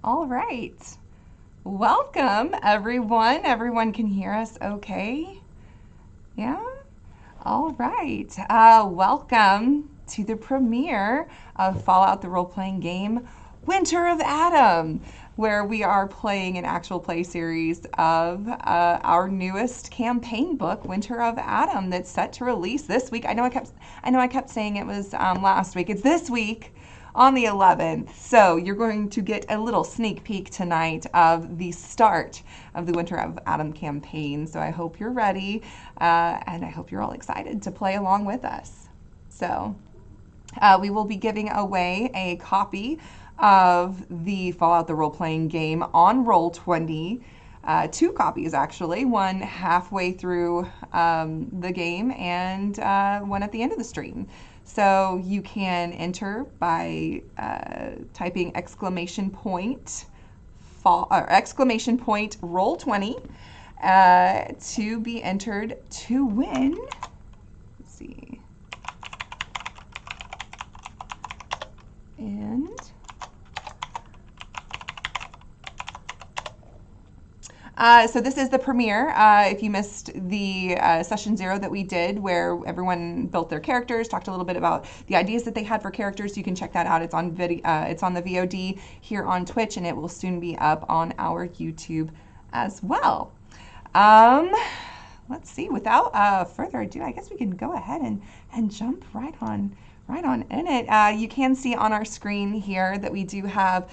All right. Welcome, everyone. Everyone can hear us okay? Yeah? All right. Welcome to the premiere of Fallout the role-playing game, Winter of Adam, where we are playing an actual play series of our newest campaign book, Winter of Adam, that's set to release this week. I know I kept saying it was last week. It's this week on the 11th. So you're going to get a little sneak peek tonight of the start of the Winter of Adam campaign. So I hope you're ready, and I hope you're all excited to play along with us. So we will be giving away a copy of the Fallout the role-playing game on Roll20. 2 copies, actually. One halfway through the game and one at the end of the stream. So you can enter by typing !Roll20 to be entered to win. Let's see. And so this is the premiere. If you missed the session 0 that we did, where everyone built their characters, talked a little bit about the ideas that they had for characters, you can check that out. It's on video. It's on the VOD here on Twitch, and it will soon be up on our YouTube as well. Let's see. Without further ado, I guess we can go ahead and jump right on in it. You can see on our screen here that we do have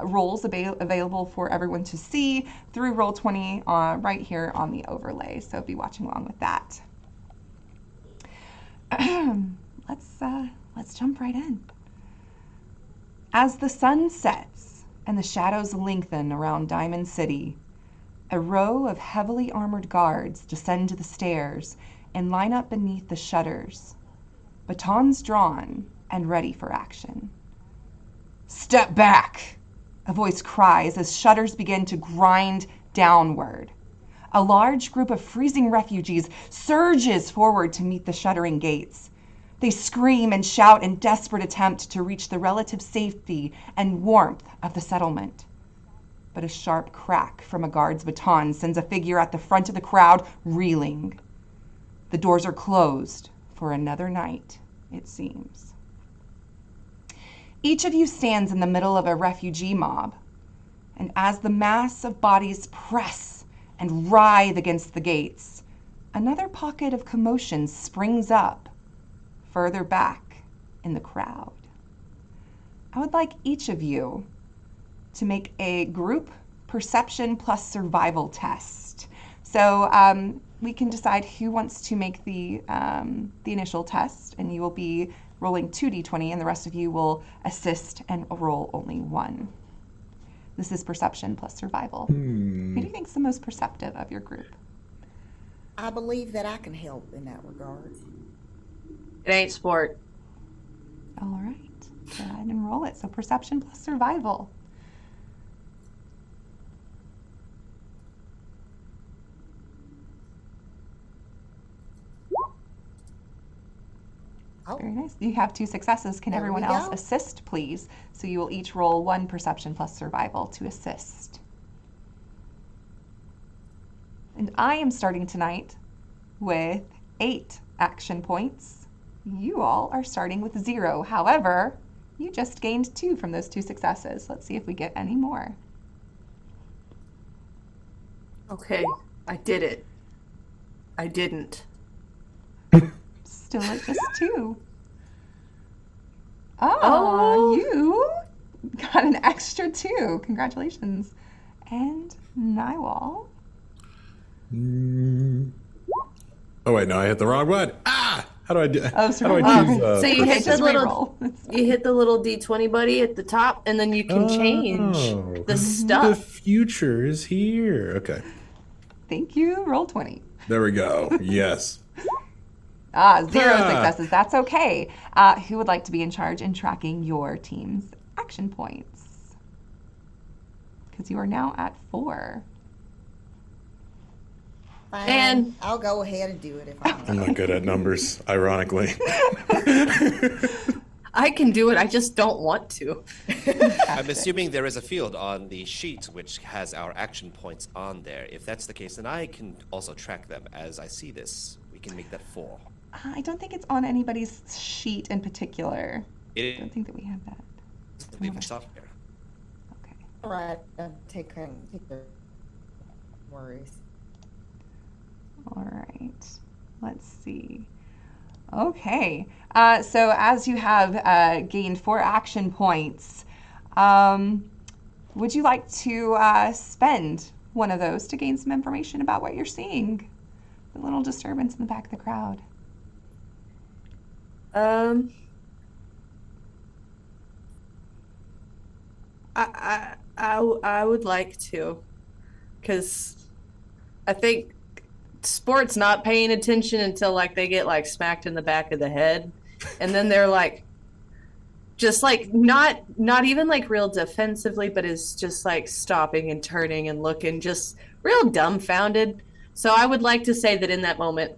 roles available for everyone to see through Roll20 right here on the overlay. So be watching along with that. Let's jump right in. As the sun sets and the shadows lengthen around Diamond City, a row of heavily armored guards descend to the stairs and line up beneath the shutters, batons drawn and ready for action. "Step back!" a voice cries as shutters begin to grind downward. A large group of freezing refugees surges forward to meet the shuttering gates. They scream and shout in desperate attempt to reach the relative safety and warmth of the settlement. But a sharp crack from a guard's baton sends a figure at the front of the crowd reeling. The doors are closed for another night, it seems. Each of you stands in the middle of a refugee mob, and as the mass of bodies press and writhe against the gates, another pocket of commotion springs up further back in the crowd. I would like each of you to make a group perception plus survival test. So we can decide who wants to make the initial test, and you will be rolling 2d20, and the rest of you will assist and roll only 1. This is perception plus survival. Who do you think is the most perceptive of your group? I believe that I can help in that regard. It ain't sport. All right, go ahead and roll it. So perception plus survival. Oh. Very nice. You have 2 successes. Can There everyone we else go. assist, please? So you will each roll 1 perception plus survival to assist. And I am starting tonight with 8 action points. You all are starting with 0. However, you just gained 2 from those 2 successes. Let's see if we get any more. Okay, I did it. I didn't. Still at just 2. Oh, you got an extra 2. Congratulations. And Nywall. Oh wait, no, I hit the wrong one. Ah! How do I do? Oh, how sorry. do I choose? So you hit the Just little, reroll. you hit the little D20 buddy at the top, and then you can change the The stuff. future is here. Okay, Thank you. Roll 20. there we go. Yes. 0 Ah. successes. That's okay. Who would like to be in charge in tracking your team's action points? Because you are now at 4. Fine. And- I'll go ahead and do it if I I'm want. not good at numbers, ironically. I can do it. I just don't want to. I'm assuming there is a field on the sheet which has our action points on there. If that's the case, then I can also track them as I see this. We can make that 4. I don't think it's on anybody's sheet in particular. I don't It think that we have that. is the software. Okay. All right, take the worries. All right. Let's see. Okay. So as you have gained 4 action points, would you like to spend one of those to gain some information about what you're seeing? The little disturbance in the back of the crowd. I would like to, because I think Sport's not paying attention until like they get like smacked in the back of the head, and then they're like, just like not even like real defensively, but is just like stopping and turning and looking, just real dumbfounded. So I would like to say that in that moment,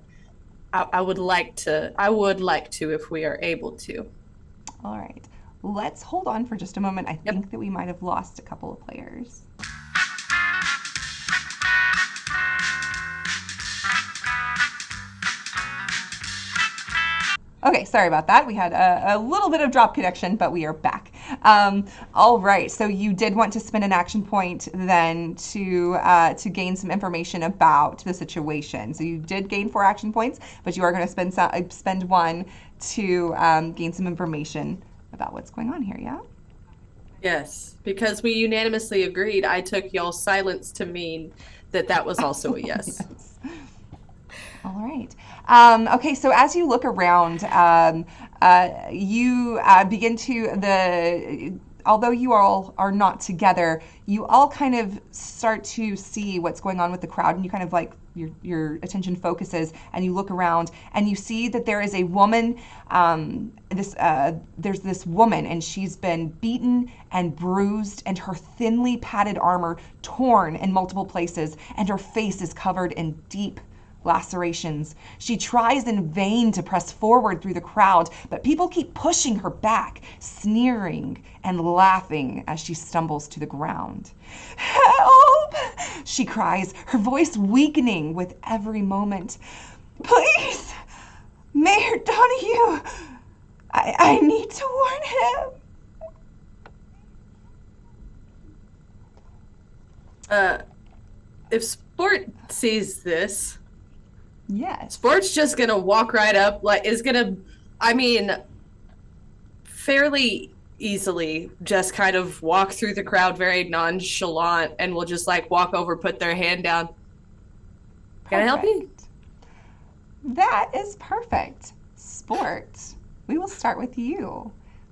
I would like to if we are able to. All right. Let's hold on for just a moment. I think that we might have lost a couple of players. Okay, sorry about that. We had a little bit of drop connection, but we are back. All right, so you did want to spend an action point then to gain some information about the situation. So you did gain 4 action points, but you are going to spend one to gain some information about what's going on here, yeah? Yes, because we unanimously agreed. I took y'all's silence to mean that was also a yes. Yes. All right. Okay, so as you look around, you begin to, although you all are not together, you all kind of start to see what's going on with the crowd, and you kind of like, your attention focuses, and you look around, and you see that there is a woman, there's this woman, and she's been beaten and bruised, and her thinly padded armor torn in multiple places, and her face is covered in deep lacerations. She tries in vain to press forward through the crowd, but people keep pushing her back, sneering and laughing as she stumbles to the ground. "Help!" she cries, her voice weakening with every moment. "Please, Mayor Donahue, I need to warn him." If Sport sees this, Yes. Sport's just gonna walk right up, fairly easily just kind of walk through the crowd very nonchalant, and will just like walk over, put their hand down. Can I help you? Perfect. That is perfect. Sport, we will start with you.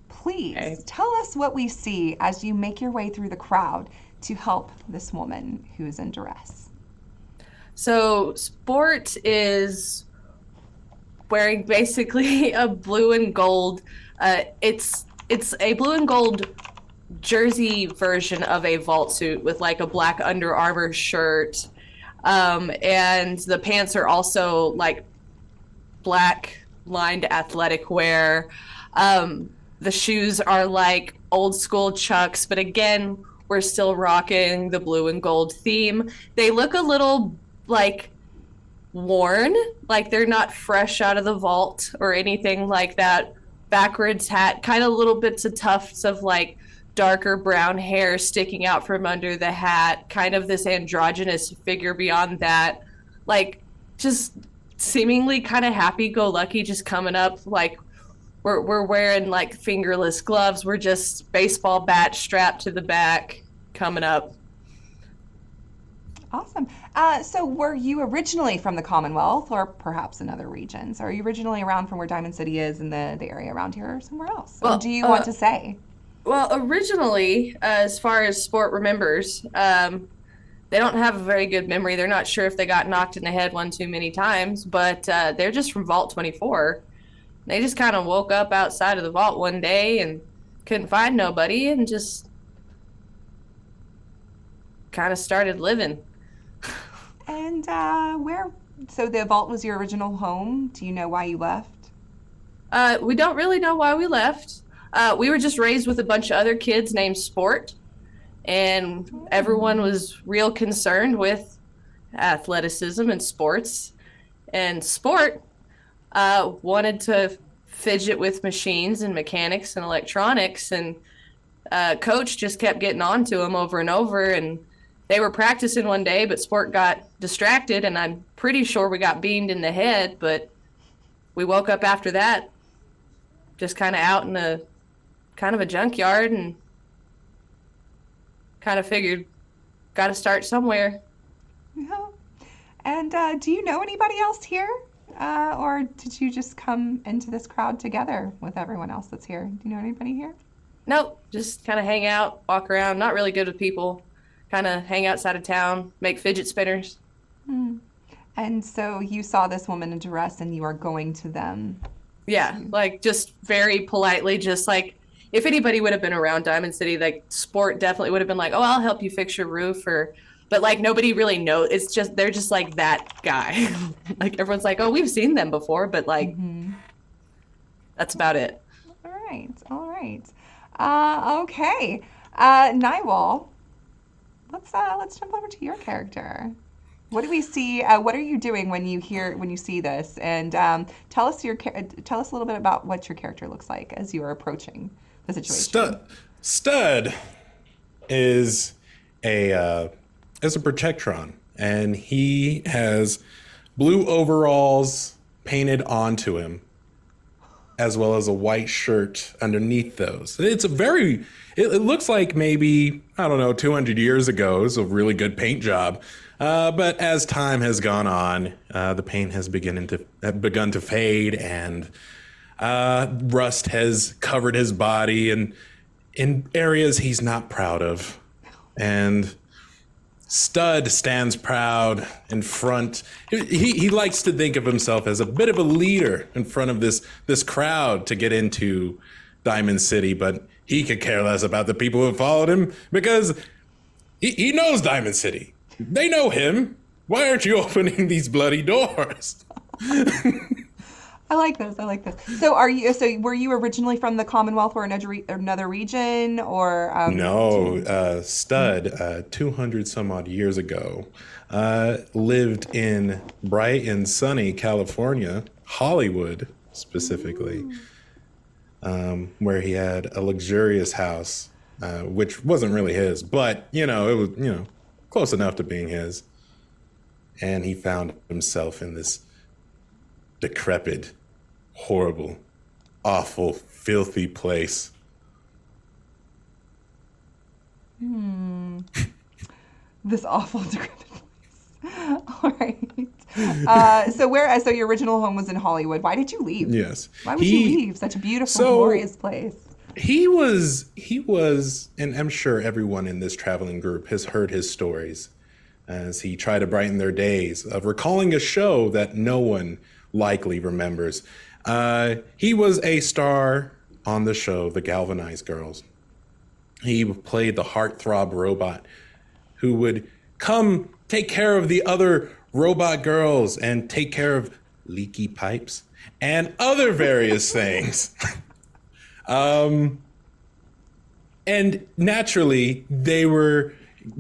Please Okay. tell us what we see as you make your way through the crowd to help this woman who is in duress. So Sport is wearing basically a blue and gold. It's a blue and gold jersey version of a vault suit with like a black Under Armour shirt, and the pants are also like black lined athletic wear. The shoes are like old school Chucks, but again, we're still rocking the blue and gold theme. They look a little like worn, like they're not fresh out of the vault or anything like that. Backwards hat, kind of little bits of tufts of like darker brown hair sticking out from under the hat, kind of this androgynous figure beyond that, like just seemingly kind of happy-go-lucky, just coming up. Like we're wearing like fingerless gloves, we're just baseball bat strapped to the back coming up. Awesome. So were you originally from the Commonwealth or perhaps in other regions? Are you originally around from where Diamond City is in the area around here or somewhere else? Or Well, do you want to say? Well, originally, as far as Sport remembers, they don't have a very good memory. They're not sure if they got knocked in the head one too many times, but they're just from Vault 24. They just kind of woke up outside of the vault one day and couldn't find nobody and just kind of started living. And so the vault was your original home. Do you know why you left? We don't really know why we left. We were just raised with a bunch of other kids named Sport, and everyone was real concerned with athleticism and sports. And Sport wanted to fidget with machines and mechanics and electronics, and coach just kept getting on to him over and over. And they were practicing one day, but Sport got distracted, and I'm pretty sure we got beamed in the head. But we woke up after that, just kind of out in a kind of a junkyard, and kind of figured, got to start somewhere. Yeah. And do you know anybody else here? Or did you just come into this crowd together with everyone else that's here? Do you know anybody here? Nope, just kind of hang out, walk around. Not really good with people. Kind of hang outside of town, make fidget spinners. And so you saw this woman in duress and you are going to them. Yeah, like just very politely, just like if anybody would have been around Diamond City, like Sport definitely would have been like, "Oh, I'll help you fix your roof," or, but like nobody really knows. It's just they're just like that guy. Like everyone's like, "Oh, we've seen them before," but like that's about it. All right, all right. Okay. Nywall, let's jump over to your character. What do we see? What are you doing when you see this? And tell us a little bit about what your character looks like as you are approaching the situation. Stud is a Protectron, and he has blue overalls painted onto him, as well as a white shirt underneath those. It looks like maybe, I don't know, 200 years ago. It was a really good paint job. But as time has gone on, the paint has begun to fade, and rust has covered his body and in areas he's not proud of. And Stud stands proud in front. He likes to think of himself as a bit of a leader in front of this crowd to get into Diamond City, but he could care less about the people who followed him because he knows Diamond City. They know him. Why aren't you opening these bloody doors? I like this. So were you originally from the Commonwealth or another region, or No, Stud, 200 some odd years ago, lived in bright and sunny California, Hollywood specifically, where he had a luxurious house, which wasn't really his, but it was close enough to being his. And he found himself in this decrepit, horrible, awful, filthy place. This awful decrepit place. All right. So your original home was in Hollywood. Why did you leave? Yes. Why would you leave such a beautiful, glorious place? He was, and I'm sure everyone in this traveling group has heard his stories as he tried to brighten their days of recalling a show that no one likely remembers. He was a star on the show, The Galvanized Girls. He played the heartthrob robot who would come take care of the other robot girls and take care of leaky pipes and other various things. And naturally, they were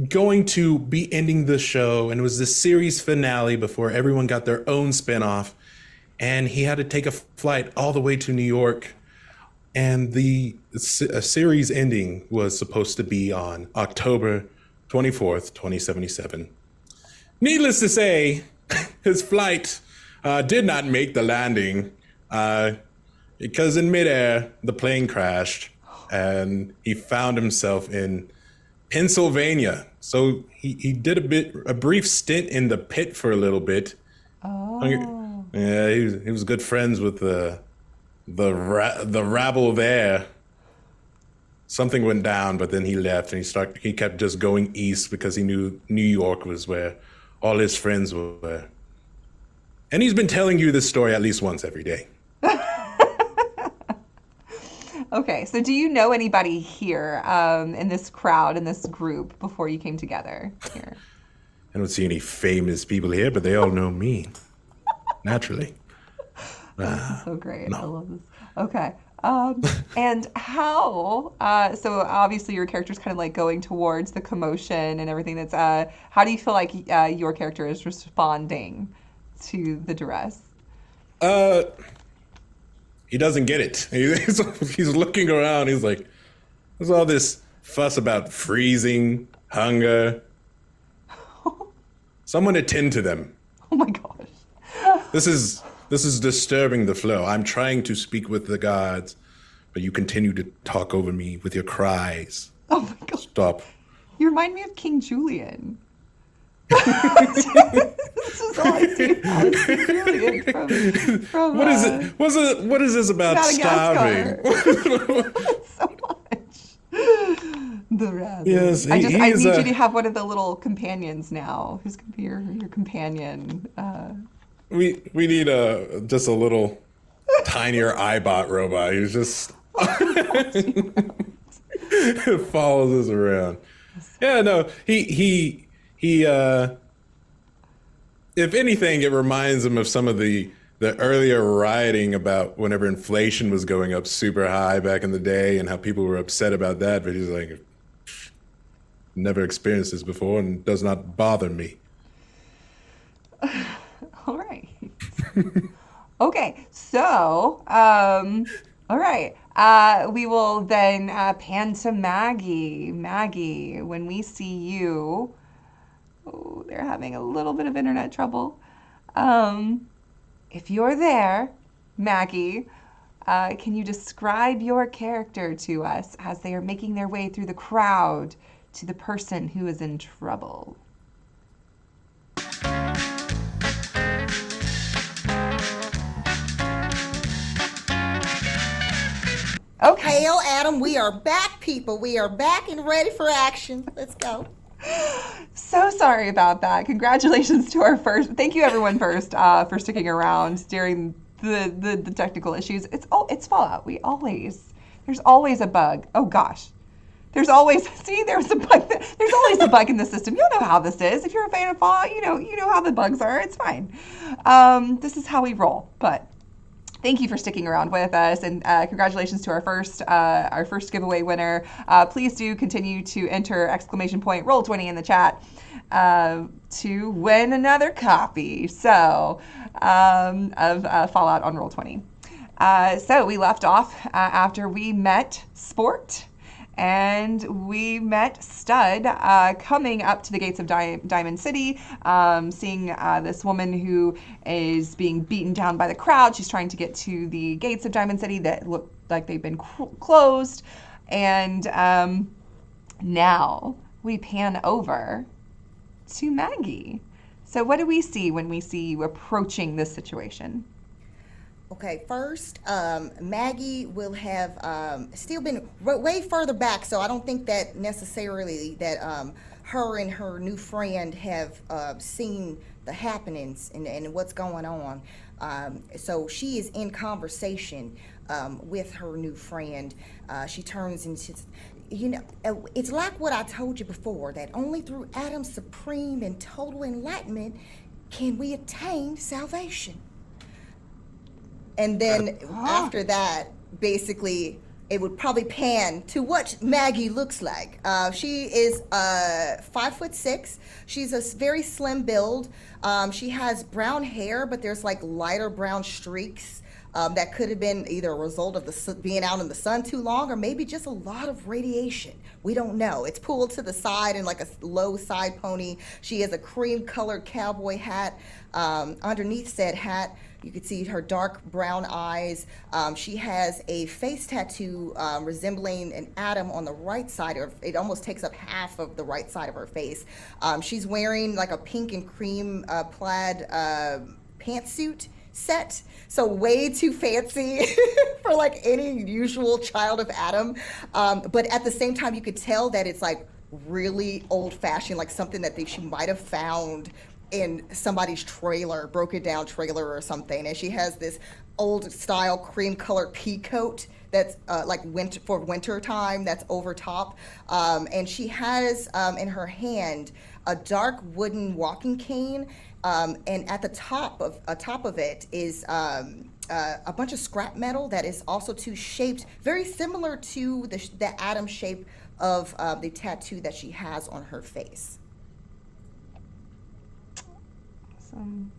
going to be ending the show, and it was the series finale before everyone got their own spinoff. And he had to take a flight all the way to New York. And the series ending was supposed to be on October 24th, 2077. Needless to say, his flight did not make the landing because in midair, the plane crashed and he found himself in Pennsylvania. So he did a brief stint in the pit for a little bit. Oh. Yeah, he was good friends with the rabble there. Something went down, but then he left and he kept just going east because he knew New York was where all his friends were. And he's been telling you this story at least once every day. Okay, so do you know anybody here in this crowd, in this group, before you came together here? I don't see any famous people here, but they all know me. Naturally. So great. No. I love this. Okay. And how, so obviously your character's kind of like going towards the commotion and everything that's, how do you feel like your character is responding to the duress? Uh, he doesn't get it. He's looking around. He's like, there's all this fuss about freezing, hunger. Someone attend to them. Oh my gosh. This is disturbing the flow. I'm trying to speak with the gods, but you continue to talk over me with your cries. Oh my gosh. Stop. You remind me of King Julian. This is all I see now is King Julian from What is it? What is this about starving? So much. The rabbit. Yes, I need is, you to have one of the little companions now. Who's gonna be your companion? We need just a little tinier iBot robot. He's just follows us around. Yeah, no, he if anything, it reminds him of some of the earlier rioting about whenever inflation was going up super high back in the day and how people were upset about that. But he's like, never experienced this before and does not bother me. All right. Okay, so all right. We will then pan to Maggie. Maggie, when we see you, oh, they're having a little bit of internet trouble. If you're there, Maggie, can you describe your character to us as they are making their way through the crowd to the person who is in trouble? Okay. Hail, Adam. We are back, people. We are back and ready for action. Let's go. So sorry about that. Congratulations to our first. Thank you, everyone, first for sticking around during the technical issues. It's Fallout. There's always a bug. Oh gosh, there's always there's a bug. There's always a bug in the system. You know how this is. If you're a fan of Fallout, you know how the bugs are. It's fine. This is how we roll. But thank you for sticking around with us, and congratulations to our first giveaway winner. Please do continue to enter !Roll20 in the chat to win another copy of Fallout on Roll20. So we left off after we met Sport. And we met Stud coming up to the gates of Diamond City, seeing this woman who is being beaten down by the crowd. She's trying to get to the gates of Diamond City that look like they've been closed. And now we pan over to Maggie. So what do we see when we see you approaching this situation? Okay, first, Maggie will have still been way further back, so I don't think that necessarily that her and her new friend have seen the happenings and what's going on. So she is in conversation with her new friend. She turns and she's, it's like what I told you before, that only through Adam's supreme and total enlightenment can we attain salvation. And then after that, basically, it would probably pan to what Maggie looks like. She is 5'6". She's a very slim build. She has brown hair, but there's like lighter brown streaks that could have been either a result of being out in the sun too long, or maybe just a lot of radiation. We don't know. It's pulled to the side in like a low side pony. She has a cream-colored cowboy hat. Underneath said hat, you could see her dark brown eyes. She has a face tattoo resembling an atom on the right side of it. Almost takes up half of the right side of her face. She's wearing like a pink and cream plaid pantsuit set, so way too fancy for like any usual child of Adam. But at the same time, you could tell that it's like really old-fashioned, like something that she might have found in somebody's trailer, broken down trailer or something. And she has this old style cream colored pea coat that's like winter time, that's over top. And she has in her hand a dark wooden walking cane. And at the top of it is a bunch of scrap metal that is also too shaped very similar to the atom shape of the tattoo that she has on her face. Awesome.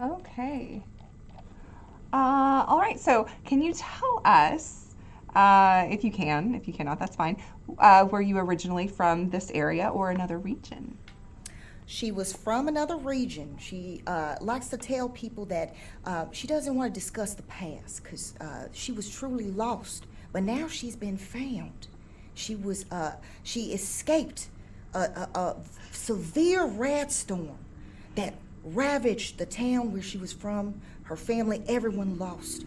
Okay. All right. So, can you tell us, if you can, if you cannot, that's fine. Were you originally from this area or another region? She was from another region. She likes to tell people that she doesn't want to discuss the past because she was truly lost. But now she's been found. She escaped a severe rat storm that ravaged the town where she was from. Her family, everyone lost.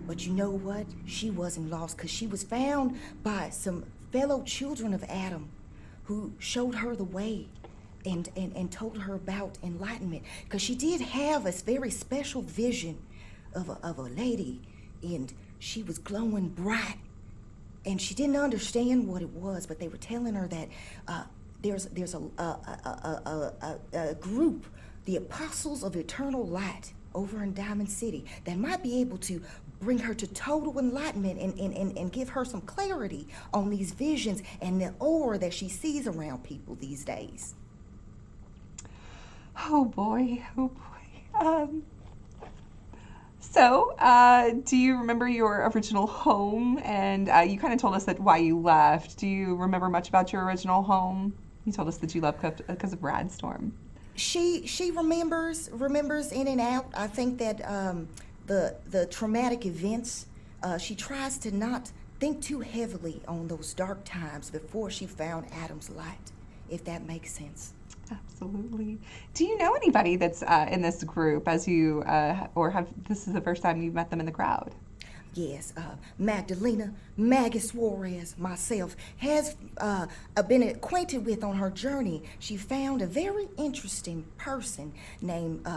But you know what? She wasn't lost because she was found by some fellow children of Adam who showed her the way and told her about enlightenment. Because she did have a very special vision of a lady, and she was glowing bright. And she didn't understand what it was, but they were telling her that there's a group, the Apostles of Eternal Light, over in Diamond City, that might be able to bring her to total enlightenment and give her some clarity on these visions and the aura that she sees around people these days. Oh boy, oh boy. So, do you remember your original home? And you kind of told us that why you left. Do you remember much about your original home? You told us that you left because of Radstorm. She remembers in and out. I think that the traumatic events. She tries to not think too heavily on those dark times before she found Adam's light, if that makes sense. Absolutely. Do you know anybody that's in this group as you, or have, this is the first time you've met them in the crowd? Yes, Magdalena, Maggie Suarez, myself, has been acquainted with on her journey. She found a very interesting person named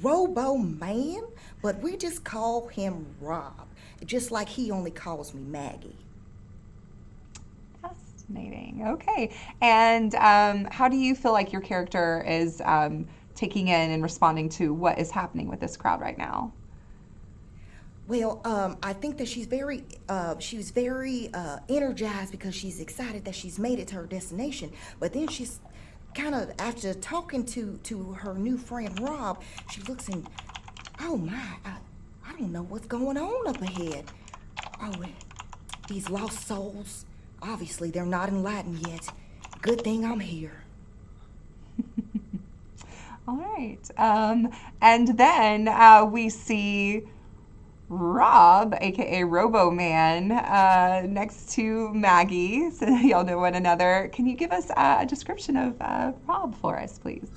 Robo Man, but we just call him Rob, just like he only calls me Maggie. Fascinating. Okay. And how do you feel like your character is taking in and responding to what is happening with this crowd right now? Well, I think that she's very energized because she's excited that she's made it to her destination. But then she's kind of, after talking to her new friend Rob, she looks and, oh my, I don't know what's going on up ahead. Oh, these lost souls, obviously they're not enlightened yet. Good thing I'm here. All right. And then we see Rob, aka Robo Man, next to Maggie, so y'all know one another. Can you give us a description of Rob for us, please?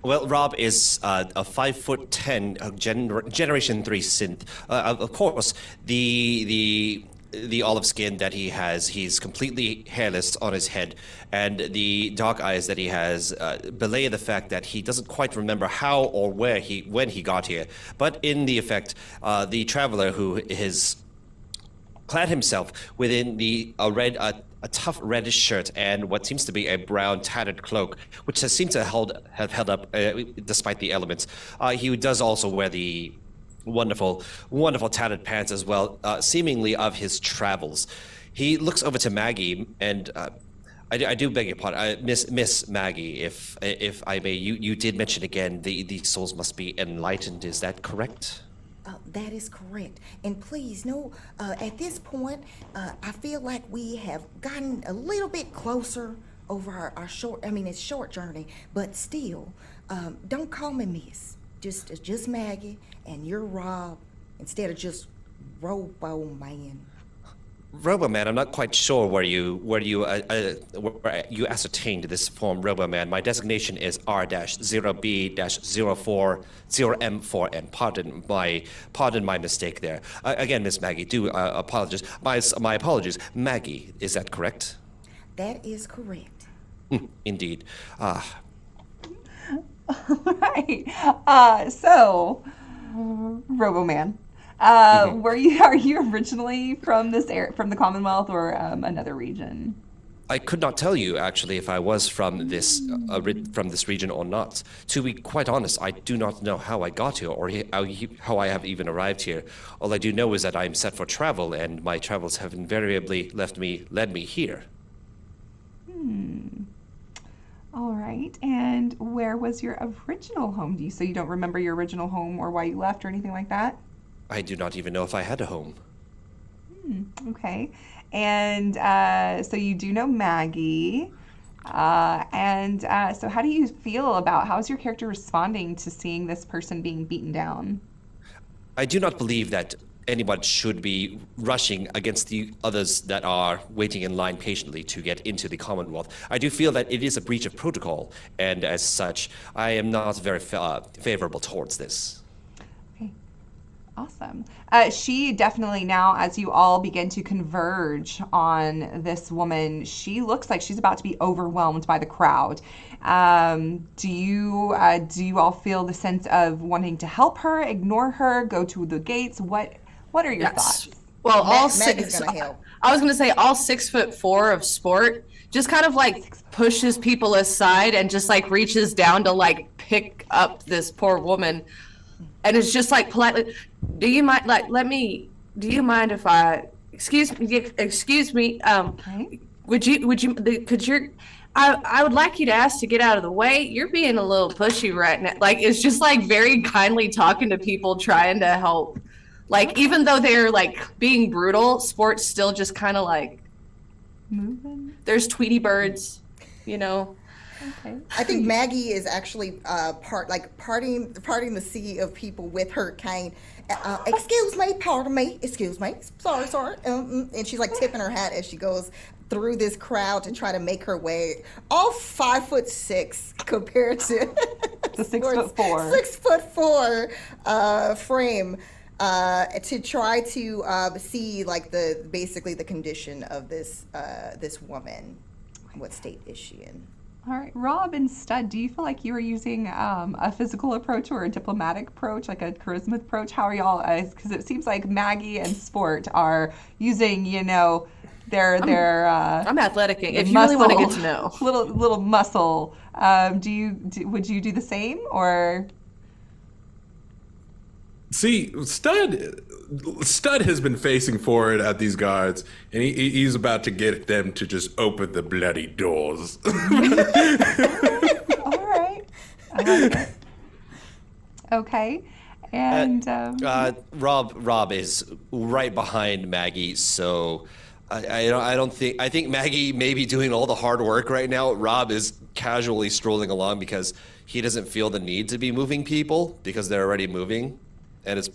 Well, Rob is a 5'10" Generation 3 synth. Of course, the olive skin that he has, he's completely hairless on his head, and the dark eyes that he has belay the fact that he doesn't quite remember how or when he got here. But in the effect, the traveler who is clad himself within a tough reddish shirt and what seems to be a brown tattered cloak, which has seemed to have held up despite the elements. He does also wear the wonderful tattered pants as well, seemingly of his travels. He looks over to Maggie, and I do beg your pardon, Miss Maggie, if I may. You did mention again the souls must be enlightened. Is that correct? That is correct. And please, no, at this point, I feel like we have gotten a little bit closer over our short, it's short journey, but still, don't call me Miss. Just Maggie, and you're Rob, instead of just Robo Man. Robo Man, I'm not quite sure where you ascertained this form, Robo Man. My designation is R-0B-040M4N. Pardon my mistake there. Again, Miss Maggie, do apologize. My apologies. Maggie, is that correct? That is correct. Indeed. Right. So, Robo-Man, are you originally from this area, from the Commonwealth, or another region? I could not tell you actually if I was from this region or not. To be quite honest, I do not know how I got here or how I have even arrived here. All I do know is that I am set for travel, and my travels have invariably led me here. All right. And where was your original home? So you don't remember your original home or why you left or anything like that? I do not even know if I had a home. Okay. And so you do know Maggie. So how do you feel about how's your character responding to seeing this person being beaten down? I do not believe that anyone should be rushing against the others that are waiting in line patiently to get into the Commonwealth. I do feel that it is a breach of protocol, and as such, I am not very favorable towards this. Okay. Awesome. She definitely now, as you all begin to converge on this woman, she looks like she's about to be overwhelmed by the crowd. Do you all feel the sense of wanting to help her, ignore her, go to the gates? What are your thoughts? Well, Maggie's gonna help. I was going to say all 6'4" of Sport just kind of like pushes people aside and just like reaches down to like pick up this poor woman, and it's just like politely, do you mind if I excuse me Okay. I would like you to ask to get out of the way. You're being a little pushy right now. Like, it's just like very kindly talking to people, trying to help. Like, even though they're like being brutal, Sport's still just kind of like Moving. there's Tweety birds, you know. Okay. I think Maggie is actually parting the sea of people with her cane. Excuse me, pardon me, excuse me, sorry. And she's like tipping her hat as she goes through this crowd to try to make her way. All 5'6" compared to The 6'4". 6'4" frame. To try to see like basically the condition of this woman. What state is she in? All right, Rob and Stud, do you feel like you were using a physical approach or a diplomatic approach, like a charisma approach? How are y'all? Because it seems like Maggie and Sport are using, their I'm athletic. If you muscle, really want to get to know, little muscle. Would you do the same or? See, Stud has been facing forward at these guards, and he's about to get them to just open the bloody doors. All right, I like it. Okay, and Rob is right behind Maggie, so I think Maggie may be doing all the hard work right now. Rob is casually strolling along because he doesn't feel the need to be moving people because they're already moving. And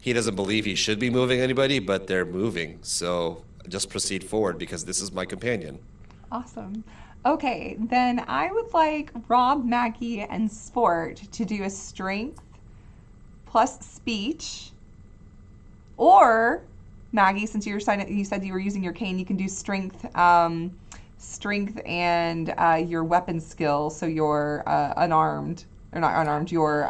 he doesn't believe he should be moving anybody, but they're moving. So just proceed forward because this is my companion. awesome. Okay, then I would like Rob, Maggie, and Sport to do a strength plus speech, or Maggie, since you said you were using your cane, you can do strength and your weapon skill. So your unarmed or not unarmed, your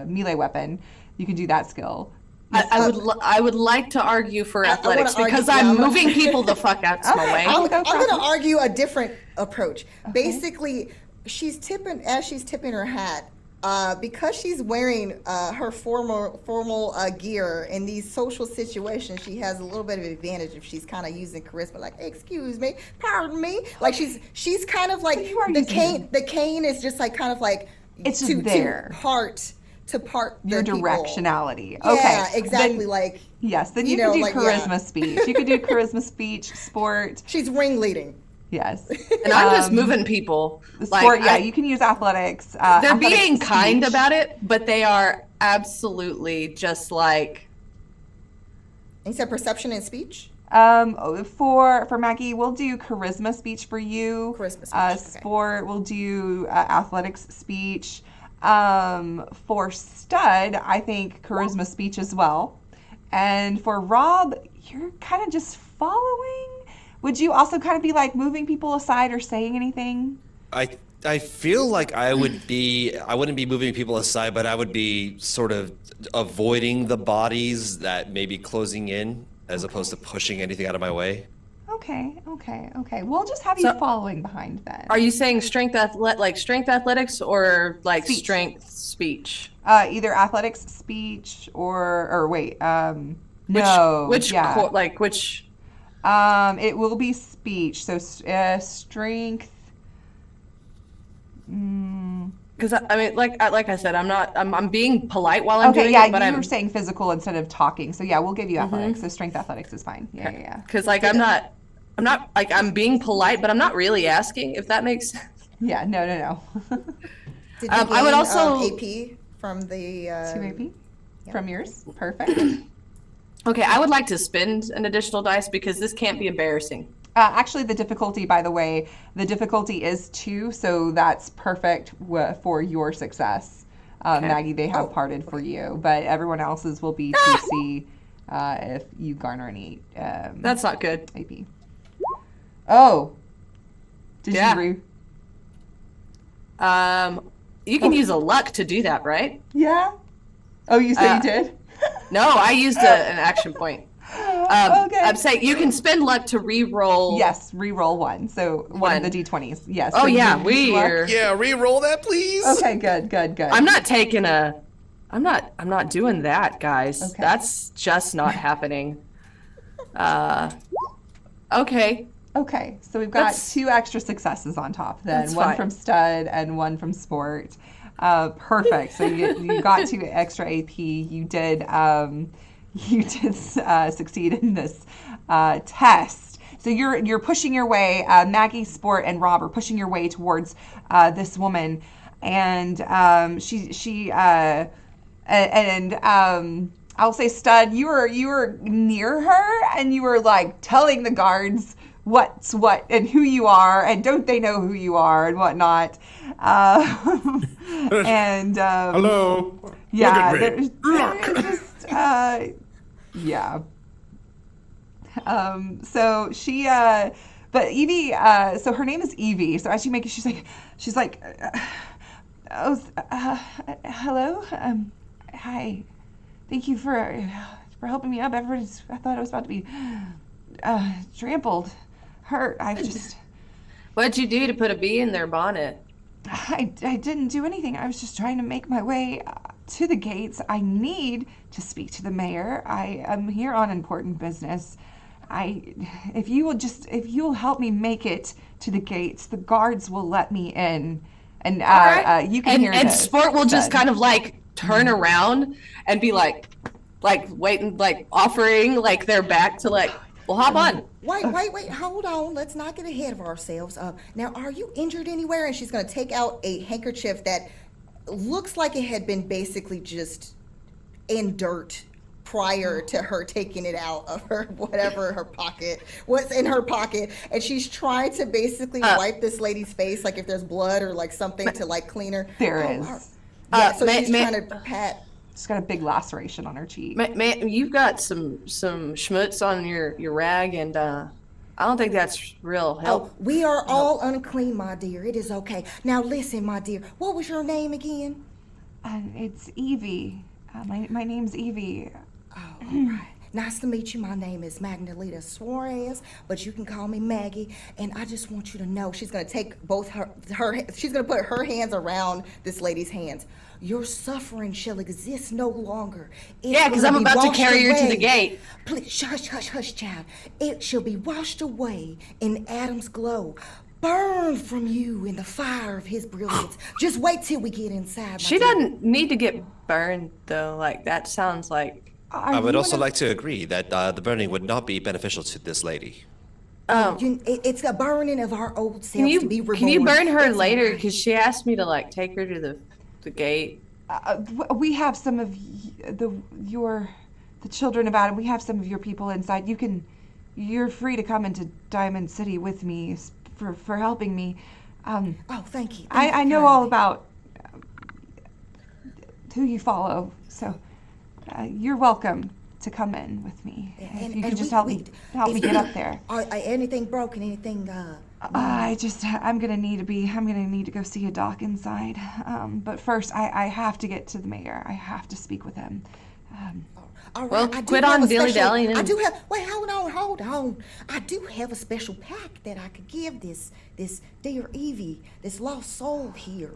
melee weapon. You can do that skill. I would like to argue for athletics because argue, I'm yeah, moving people the fuck out of my way. I'm going to argue a different approach. Okay. Basically, she's tipping her hat. Because she's wearing her formal gear in these social situations, she has a little bit of advantage if she's kind of using charisma, like excuse me, pardon me, like she's kind of like the cane is just like kind of like it's just there to part your the directionality. People. Okay, Yeah, exactly. Then, like yes, then you can do like, charisma speech. You can do charisma speech, Sport. She's ringleading. Yes, And I'm just moving people. Sport. You can use athletics. They're athletics being kind speech. about it, but they are absolutely just like. You said perception and speech. For Maggie, we'll do charisma speech for you. Charisma speech. Okay. Sport, we'll do athletics speech. For Stud, I think charisma speech as well. And for Rob, you're kind of just following. Would you also kind of be like moving people aside or saying anything? I feel like I wouldn't be moving people aside, but I would be sort of avoiding the bodies that may be closing in as opposed to pushing anything out of my way. Okay. We'll just have you So- following behind then. Are you saying strength athletics or like Speech. strength speech? Either athletics, speech, or wait, no, Which yeah. which? It will be speech. So strength. Because I mean, like I said, I'm being polite while I'm Okay, doing yeah, it, but you were I'm saying physical instead of talking. So yeah, we'll give you athletics. So strength athletics is fine. Yeah. because like I'm not like I'm being polite, but I'm not really asking if that makes sense. Yeah, no. Did you I would gain, also- AP from the 2 AP yeah. from yours. Perfect. Okay, I would like to spend an additional dice because this can't be embarrassing. Actually, the difficulty, by the way, the difficulty is 2, so that's perfect for your success. Okay. Maggie, they have Oh, parted for you, but everyone else's will be 2C if you garner an 8 That's not good. AP. Oh, did Yeah. you You can use a luck to do that, right? Yeah. Oh, you say Uh, you did? No, I used an action point. Okay. I'm saying you can spend luck to re-roll. Yes, re-roll 1. So one of the D20s. Yes. Oh so you yeah, can use luck. we're. Yeah, re-roll that, please. Okay, good. I'm not taking a. I'm not doing that, guys. Okay. That's just not happening. Okay. Okay, so we've got That's- 2 extra successes on top then. That's One fine. from stud and one from sport. Perfect. So you got 2 extra AP. You did succeed in this test. So you're pushing your way. Maggie, Sport, and Rob are pushing your way towards this woman, and I'll say, Stud, you were near her, and you were like telling the guards what's what and who you are, and don't they know who you are and whatnot. And Hello. yeah, Look at me. there's just yeah. So she but Evie, so her name is Evie. So as you make it, she's like, hello, hi, thank you for helping me up. I thought I was about to be trampled, hurt. What'd you do to put a bee in their bonnet? I didn't do anything. I was just trying to make my way to the gates. I need to speak to the mayor. I am here on important business. If you'll help me make it to the gates, the guards will let me in. And Alright. you can hear And this, Sport will just Stud. kind of like turn around and be like waiting, like offering like their back to like, well, hop on. Wait, hold on. Let's not get ahead of ourselves. Now, are you injured anywhere? And she's going to take out a handkerchief that looks like it had been basically just in dirt prior to her taking it out of her, what's in her pocket. And she's trying to basically wipe this lady's face, like if there's blood or like something to like clean her. There is. Yeah, so may- she's may- trying to pat. She's got a big laceration on her cheek. Man, you've got some schmutz on your rag, and I don't think that's real help. Oh, we are all unclean, my dear. It is okay. Now listen, my dear. What was your name again? It's Evie. My name's Evie. Oh, all right. Nice to meet you. My name is Magdalena Suarez, but you can call me Maggie. And I just want you to know she's going to take both she's going to put her hands around this lady's hands. Your suffering shall exist no longer. Yeah, because I'm about to carry her to the gate. Please, hush, child. It shall be washed away in Adam's glow. Burn from you in the fire of his brilliance. Just wait till we get inside. my She dear. doesn't need to get burned though. Like that sounds like. I would also like to agree that the burning would not be beneficial to this lady. It's a burning of our old selves to be reborn. Can you burn her It's later? okay. Because she asked me to like take her to the gate. We have some of the children of Adam. We have some of your people inside. You're free to come into Diamond City with me for helping me. Oh, thank you. I know all about who you follow, so you're welcome to come in with me. If you could just help me get up there. Anything broken? Anything? I'm gonna need to go see a doc inside. But first, I have to get to the mayor. I have to speak with him. All right, Well, I do quit have on a special- dilly-dallying I and- do have. Wait, hold on. I do have a special pack that I could give this dear Evie, this lost soul here.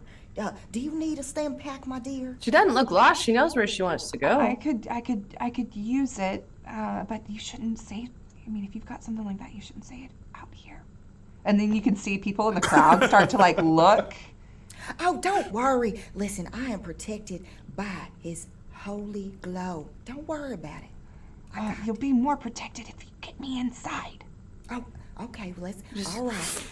Do you need a stem pack, my dear? She doesn't look lost. She knows where she wants to go. I could use it, but you shouldn't say. I mean, if you've got something like that, you shouldn't say it out here. And then you can see people in the crowd start to like look. Oh, don't worry. Listen, I am protected by his holy glow. Don't worry about it. You'll be more protected if you get me inside. Oh, okay. Well, all right.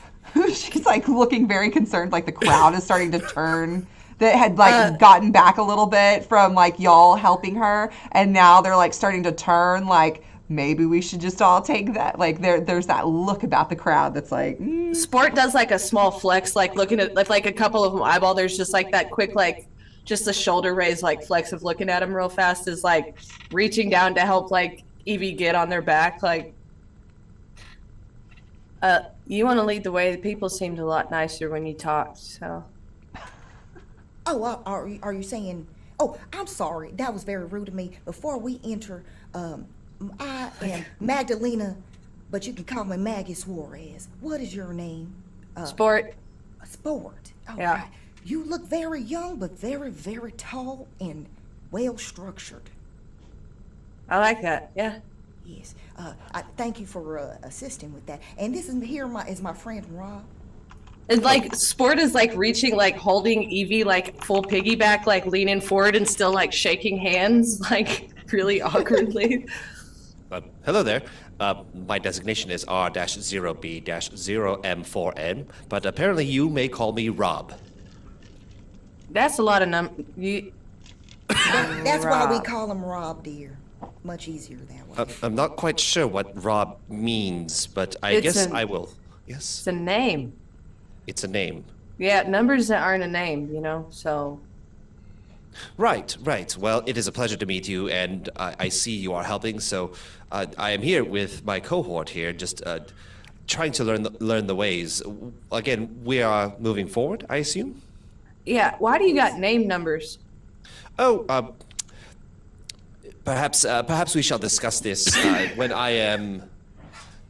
She's like looking very concerned, like the crowd is starting to turn. That had like gotten back a little bit from like y'all helping her, and now they're like starting to turn. Like maybe we should just all take that. Like there's that look about the crowd that's like. Sport does like a small flex, like looking at like a couple of them eyeball. There's just like that quick like just a shoulder raise like flex of looking at him real fast is like reaching down to help like Evie get on their back. Like, you want to lead the way. The people seemed a lot nicer when you talked. So. Oh, are you saying? Oh, I'm sorry. That was very rude of me. Before we enter, I am Magdalena, but you can call me Maggie Suarez. What is your name? Sport. Sport. All Yeah. right. You look very young, but very, very tall and well structured. I like that. Yeah. Yes. I thank you for assisting with that. And this is my friend Rob. And like Sport is like reaching, like holding Evie like full piggyback, like leaning forward and still like shaking hands, like really awkwardly. Hello there. My designation is R-0B-0M4N, but apparently you may call me Rob. That's a lot of That's why we Rob. call him Rob, dear. Much easier that way. I'm not quite sure what Rob means, but I guess I will. Yes, It's a name. it's a name. Yeah, numbers that aren't a name, you know, so. Right. Well, it is a pleasure to meet you, and I see you are helping. So, I am here with my cohort here, just trying to learn the ways. Again, we are moving forward, I assume. Yeah, why do you got name numbers? Oh, perhaps we shall discuss this when I am,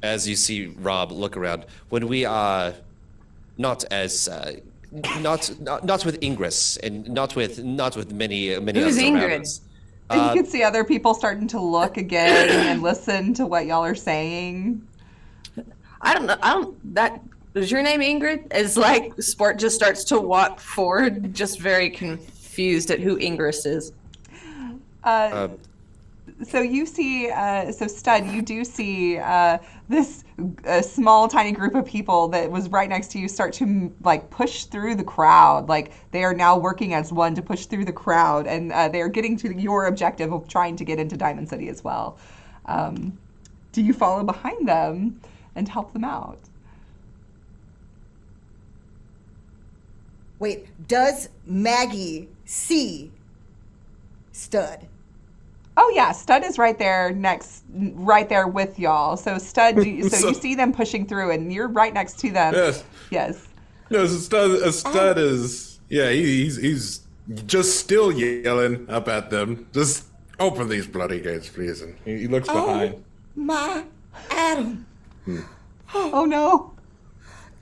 as you see Rob look around, when we are not as. Not with Ingress and not with many Who's others around Ingrid? us. And you can see other people starting to look again and listen to what y'all are saying. I don't know. That is your name Ingrid? It's like Sport just starts to walk forward, just very confused at who Ingress is. So you see, so Stud, you do see this small, tiny group of people that was right next to you start to like push through the crowd. Like they are now working as one to push through the crowd, and they are getting to your objective of trying to get into Diamond City as well. Do you follow behind them and help them out? Wait, does Maggie see Stud? Oh yeah, Stud is right there with y'all. So Stud, so you see them pushing through, and you're right next to them. Yes. Yes. No, a stud is he's just still yelling up at them. Just open these bloody gates, please. And he looks behind. My Adam. Oh no.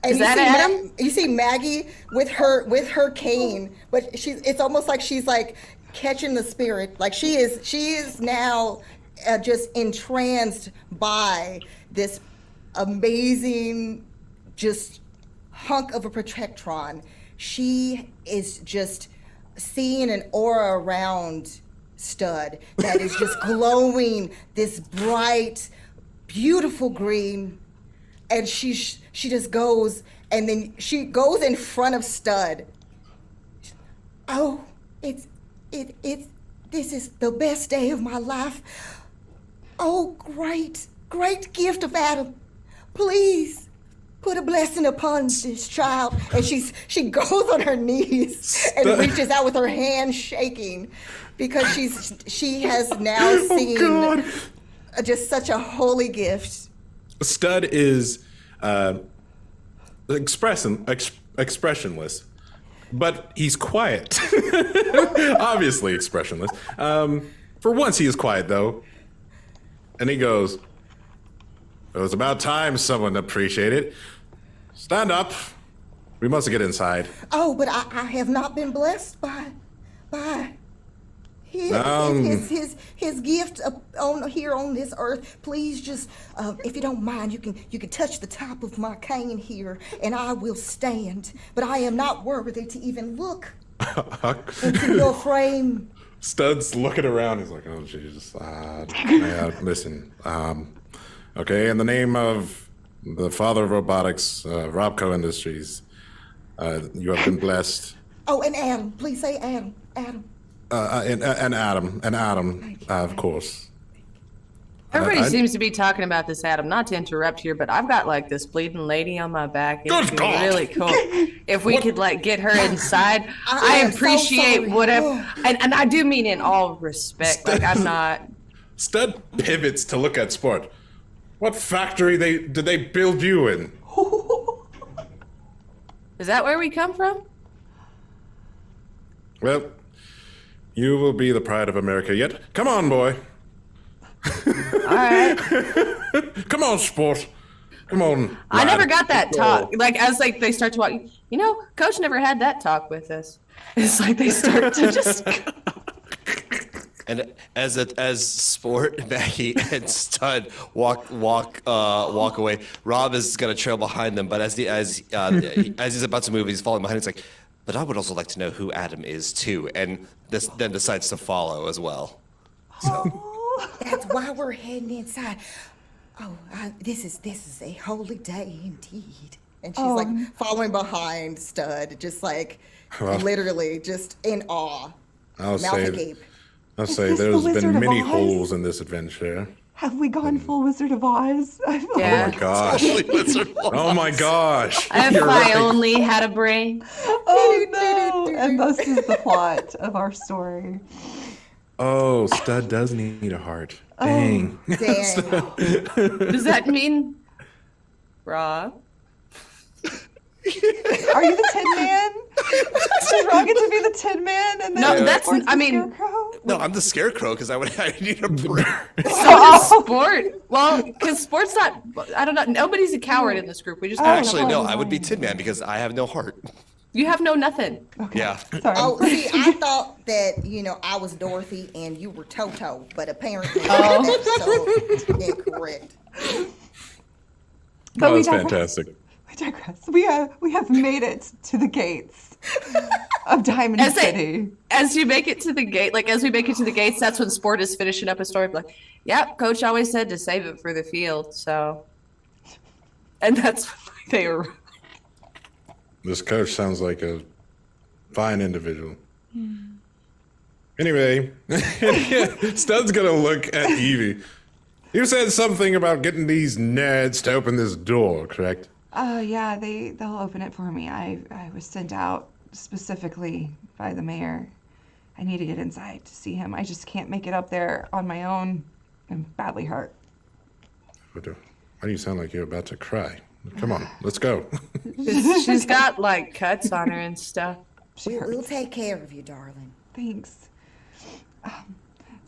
And Is that Adam? You see Maggie with her cane, but it's almost like she's like catching the spirit. Like she is now just entranced by this amazing just hunk of a protectron. She is just seeing an aura around Stud that is just glowing this bright, beautiful green. And she just goes, and then she goes in front of Stud. Oh, this is the best day of my life. Oh, great gift of Adam. Please put a blessing upon this child. And she goes on her knees and reaches out with her hand shaking because she has now seen just such a holy gift. Stud is expressionless, but he's quiet. Obviously expressionless. For once, he is quiet, though. And he goes, "It was about time someone appreciated it. Stand up. We must get inside." Oh, but I have not been blessed by his, his gift on here on this earth. Please just, if you don't mind, you can touch the top of my cane here, and I will stand. But I am not worthy to even look into your frame. Stud's looking around. He's like, "Oh, Jesus. Yeah, listen. Okay, in the name of the father of robotics, Robco Industries, you have been blessed." Oh, and Adam. Please say Adam. Adam. And Adam, of course. Everybody seems to be talking about this, Adam. Not to interrupt here, but I've got like this bleeding lady on my back. It's Good God. really cool. If we could like get her inside, I am so appreciate sorry. whatever. And I do mean in all respect. Like I'm not. Stud pivots to look at Sport. What factory did they build you in? Is that where we come from? Well, you will be the pride of America yet. Come on, boy. All right. Come on, Sport. Come on. I never lad. got that talk. Like as like they start to walk, you know, Coach never had that talk with us. It's like they start to just. And as Sport, Maggie, and Stud walk away, Rob is gonna trail behind them. But as he's about to move, he's falling behind. He's like, "But I would also like to know who Adam is too," and this then decides to follow as well. That's why we're heading inside. Oh, this is a holy day indeed. And she's like following behind Stud, just like literally just in awe. I'll Mouth say, agape. I'll say Is this the there's Wizard been of many Oz? holes in this adventure. Have we gone full Wizard of Oz? Yeah. Oh my gosh. Oh my gosh. If You're I right. only had a brain. Oh no! And this is the plot of our story. Oh, Stud does need a heart. Dang. Dang. Does that mean Rob? Are you the Tin Man? Does Ron get to be the Tin Man? And then No, that's- Sport's I the mean- Scarecrow? No, I'm the Scarecrow because I need a break. So does Sport. Well, because Sport's not. I don't know. Nobody's a coward in this group. We just Actually, no, I would be Tin Man because I have no heart. You have no nothing. Yeah. Sorry. Oh, see, I thought that, I was Dorothy and you were Toto, but apparently that's so incorrect. But Oh, we it's digress. fantastic. We digress. We have made it to the gates of Diamond City. As you make it to the gate, like as we make it to the gates, that's when Sport is finishing up his story. Like, yep, Coach always said to save it for the field. So, and that's what they were. This coach sounds like a fine individual. Anyway, Stud's gonna look at Evie. You said something about getting these nerds to open this door, correct? Yeah, they'll open it for me. I was sent out specifically by the mayor. I need to get inside to see him. I just can't make it up there on my own. I'm badly hurt. Why do you sound like you're about to cry? Come on, let's go. She's got like cuts on her and stuff. We'll take care of you, darling. Thanks.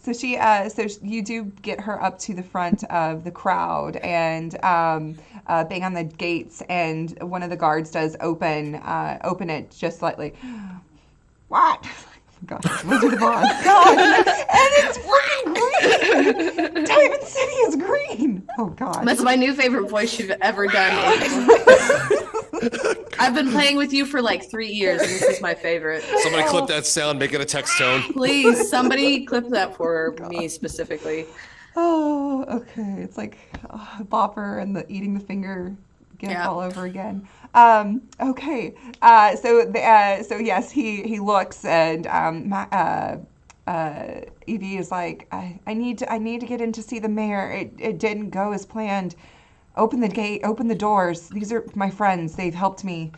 So you do get her up to the front of the crowd and bang on the gates, and one of the guards does open it just slightly. What? Oh gosh, Wizard of Oz. God, and it's freaking green. Diamond City is green. Oh god. That's my new favorite voice you've ever done. I've been playing with you for like 3 years, and this is my favorite. Somebody clip that sound, make it a text tone. Please, somebody clip that for me specifically. Oh, okay. It's like Bopper and the eating the finger gif Yeah. all over again. Okay. So yes, he looks and Evie is like, I need to get in to see the mayor. It didn't go as planned. Open the gate. Open the doors. These are my friends. They've helped me.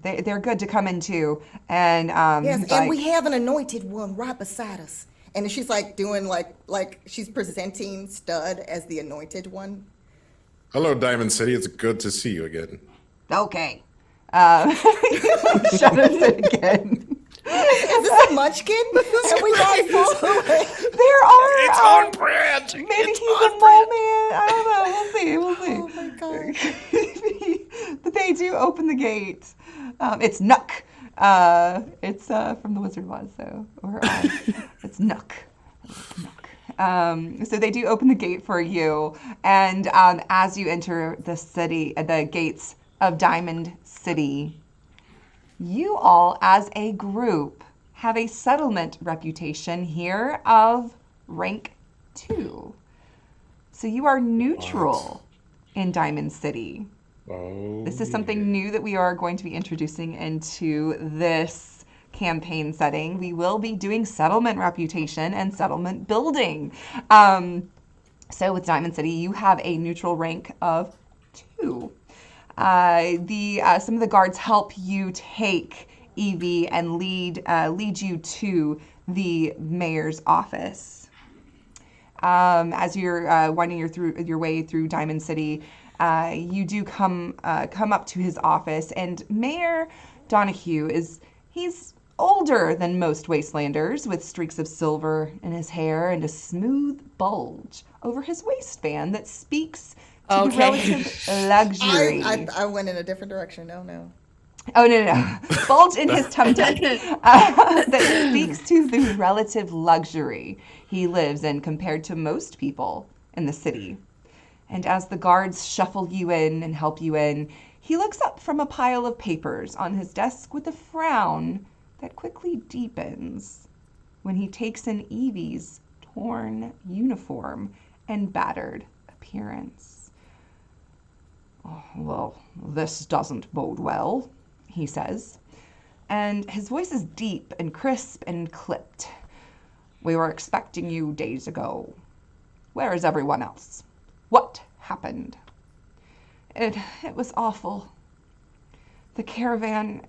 They're good to come into. And Yes, he's and like, we have an anointed one right beside us. And she's like doing like she's presenting Stud as the anointed one. Hello, Diamond City. It's good to see you again. okay. Shudders it again. Is this a munchkin? Have we gone full away? There are. It's on brand. Maybe It's he's on a brand. mole man. I don't know. We'll see. Oh my god. But they do open the gate. It's Nook. It's from the Wizard of Oz, so or Oz. It's Nook. Nook. So they do open the gate for you, and as you enter the city, the gates of Diamond City, you all, as a group, have a settlement reputation here of rank 2. So you are neutral in Diamond City. Oh, This is something new that we are going to be introducing into this campaign setting. We will be doing settlement reputation and settlement building. So with Diamond City, you have a neutral rank of 2. Some of the guards help you take Evie and lead you to the mayor's office. As you're winding your way through Diamond City, you do come up to his office, and Mayor Donahue he's older than most Wastelanders, with streaks of silver in his hair and a smooth bulge over his waistband that speaks to the Okay. relative luxury. I went in a different direction. No. Oh, no. Bulge in his tum-tum. That speaks to the relative luxury he lives in compared to most people in the city. And as the guards shuffle you in and help you in, he looks up from a pile of papers on his desk with a frown that quickly deepens when he takes in Evie's torn uniform and battered appearance. "Oh, well, this doesn't bode well," he says, and his voice is deep and crisp and clipped. "We were expecting you days ago. Where is everyone else? What happened?" It was awful. The caravan,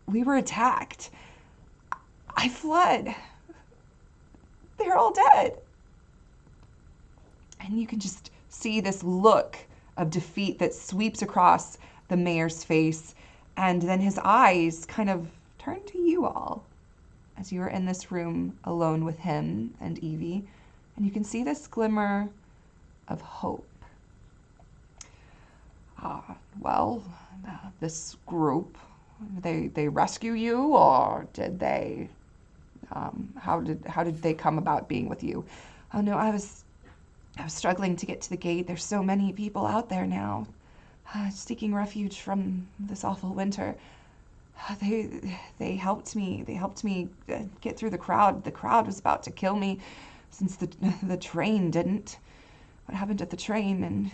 we were attacked. I fled. They're all dead." And you can just see this look of defeat that sweeps across the mayor's face, and then his eyes kind of turn to you all as you are in this room alone with him and Evie, and you can see this glimmer of hope. Well, this group, they rescue you, or did they? How did they come about being with you? Oh no, I was struggling to get to the gate. There's so many people out there now, seeking refuge from this awful winter. They helped me. They helped me get through the crowd. The crowd was about to kill me, since the train didn't. What happened at the train? And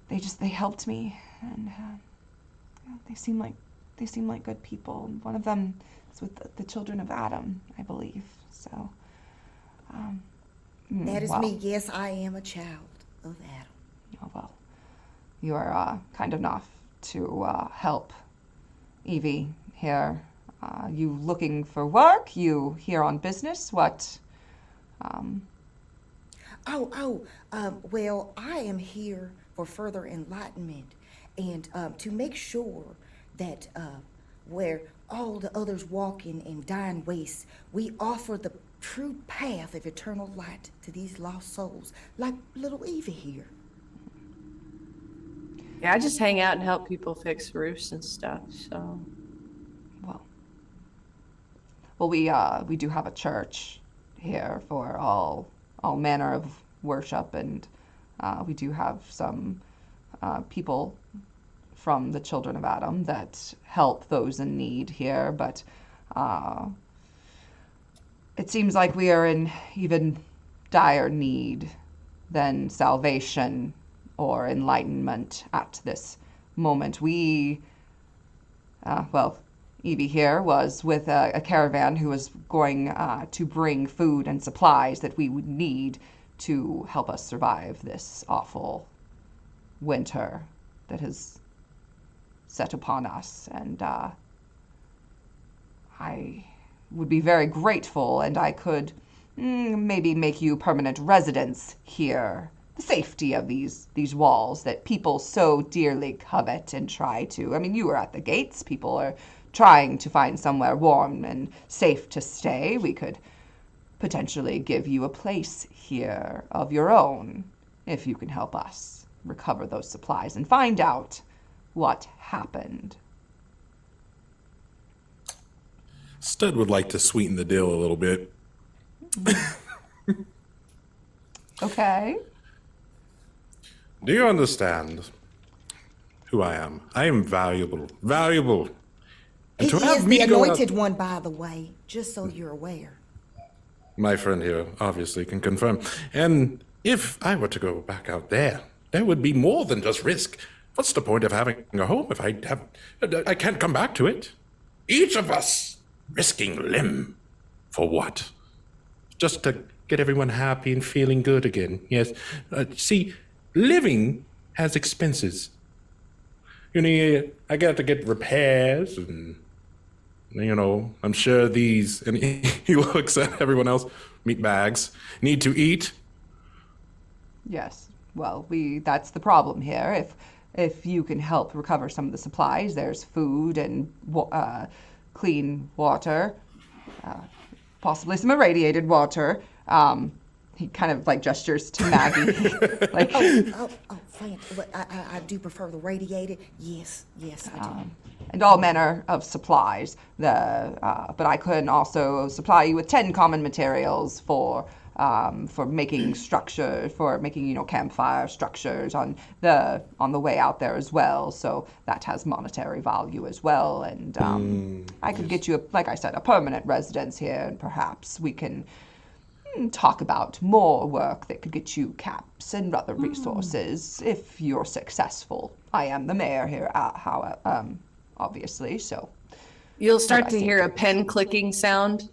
they helped me, and they seem like good people. One of them is with the children of Adam, I believe. So. That is well, me. Yes, I am a child of Adam. Oh, well, you are kind enough to help Evie here. You looking for work? You here on business? What? Well, I am here for further enlightenment and to make sure that where all the others walk in dying waste, we offer the true path of eternal light to these lost souls, like little Evie here. Yeah, I just hang out and help people fix roofs and stuff. So, Well, we do have a church here for all manner of worship, and we do have some people from the children of Adam that help those in need here, but it seems like we are in even dire need than salvation or enlightenment at this moment. We, Evie here was with a caravan who was going to bring food and supplies that we would need to help us survive this awful winter that has set upon us. And I would be very grateful, and I could maybe make you permanent residents here. The safety of these walls that people so dearly covet and try to. I mean, you were at the gates. People are trying to find somewhere warm and safe to stay, we could potentially give you a place here of your own if you can help us recover those supplies and find out what happened. Stud would like to sweeten the deal a little bit. Okay. Do you understand who I am? I am valuable. Valuable. And He to have is me the go out- anointed one, by the way, just so you're aware. My friend here obviously can confirm. And if I were to go back out there, there would be more than just risk. What's the point of having a home if I can't come back to it? Each of us risking limb. For what? Just to get everyone happy and feeling good again. Yes. See, living has expenses. You know, I got to get repairs and, you know, I'm sure these, and he looks at everyone else, meat bags, need to eat. Yes. Well, that's the problem here. If you can help recover some of the supplies, there's food and clean water, possibly some irradiated water. He kind of like gestures to Maggie, like, Fine. I do prefer the radiated. Yes, I do. and all manner of supplies. But I can also supply you with 10 common materials for making structure, for making campfire structures on the way out there as well. So that has monetary value as well. And I could get you, like I said, a permanent residence here, and perhaps we can talk about more work that could get you caps and other resources if you're successful. I am the mayor here, obviously, so. You'll start to hear a pen clicking sound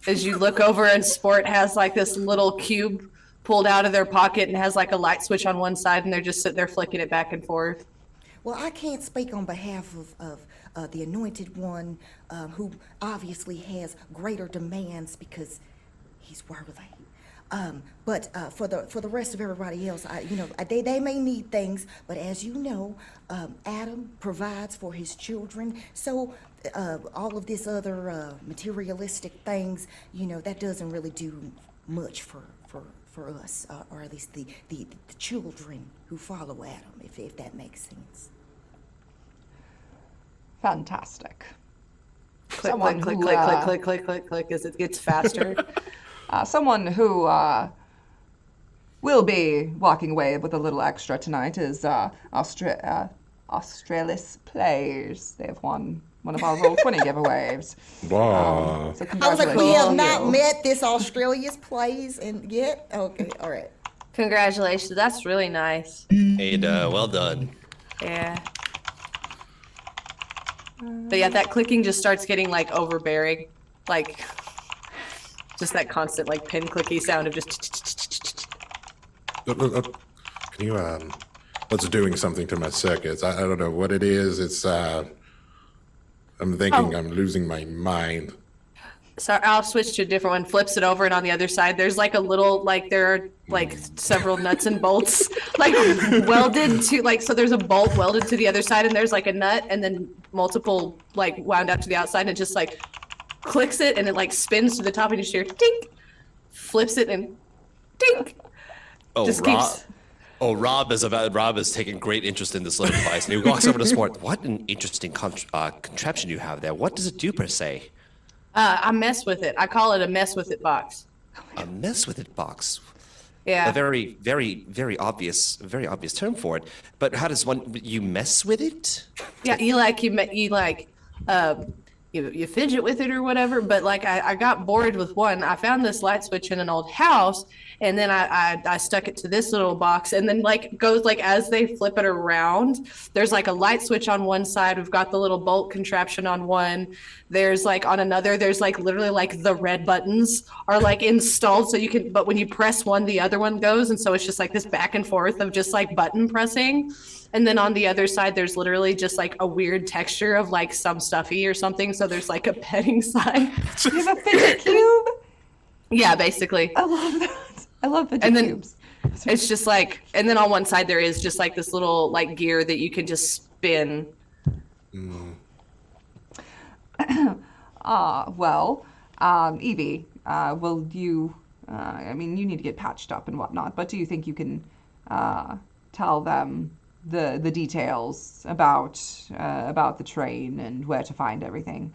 as you look over, and Sport has like this little cube pulled out of their pocket and has like a light switch on one side, and they're just sitting there flicking it back and forth. Well, I can't speak on behalf of the anointed one, who obviously has greater demands because he's worthy. But for the rest of everybody else, they may need things, but as you know, Adam provides for his children. So all of this other materialistic things, that doesn't really do much for us, or at least the children who follow Adam, if that makes sense. Fantastic. Click, Someone click, who, click, click, click, click, click, click, as it gets faster. Someone who will be walking away with a little extra tonight is Australis Plays. They have won one of our Roll20 giveaways. Wow. So I was like, we congratulations have to not you. met this Australia's plays and yet. Okay, all right. Congratulations, that's really nice. And well done. Yeah. But yeah, that clicking just starts getting like overbearing, like just that constant like pin clicky sound of just. Can you, what's doing something to my circuits? I don't know what it is. It's, I'm thinking I'm losing my mind. So I'll switch to a different one. Flips it over, and on the other side, there's like a little like there are like several nuts and bolts like welded to like so there's a bolt welded to the other side, and there's like a nut, and then multiple like wound up to the outside, and it just like clicks it, and it like spins to the top, and you just hear dink, flips it, and dink. Oh, Just Rob. keeps- Oh, Rob is taking great interest in this little device, and he walks over to Sport. What an interesting contraption you have there. What does it do per se? I mess with it. I call it a mess with it box. A mess with it box. Yeah. A very, very, very obvious term for it. But how does you mess with it? Yeah, you fidget with it or whatever. But like I got bored with one. I found this light switch in an old house, and then I stuck it to this little box, and then like goes like as they flip it around, there's like a light switch on one side. We've got the little bolt contraption on one. There's like on another, there's like literally like the red buttons are like installed so you can, but when you press one, the other one goes. And so it's just like this back and forth of just like button pressing. And then on the other side, there's literally just like a weird texture of like some stuffy or something. So there's like a petting sign. You have a fidget cube? Yeah, basically. I love that. I love fidget And then cubes. it's just like, and then on one side there is just like this little like gear that you can just spin. Well, Evie, will you, I mean, you need to get patched up and whatnot, but do you think you can tell them the details about the train and where to find everything?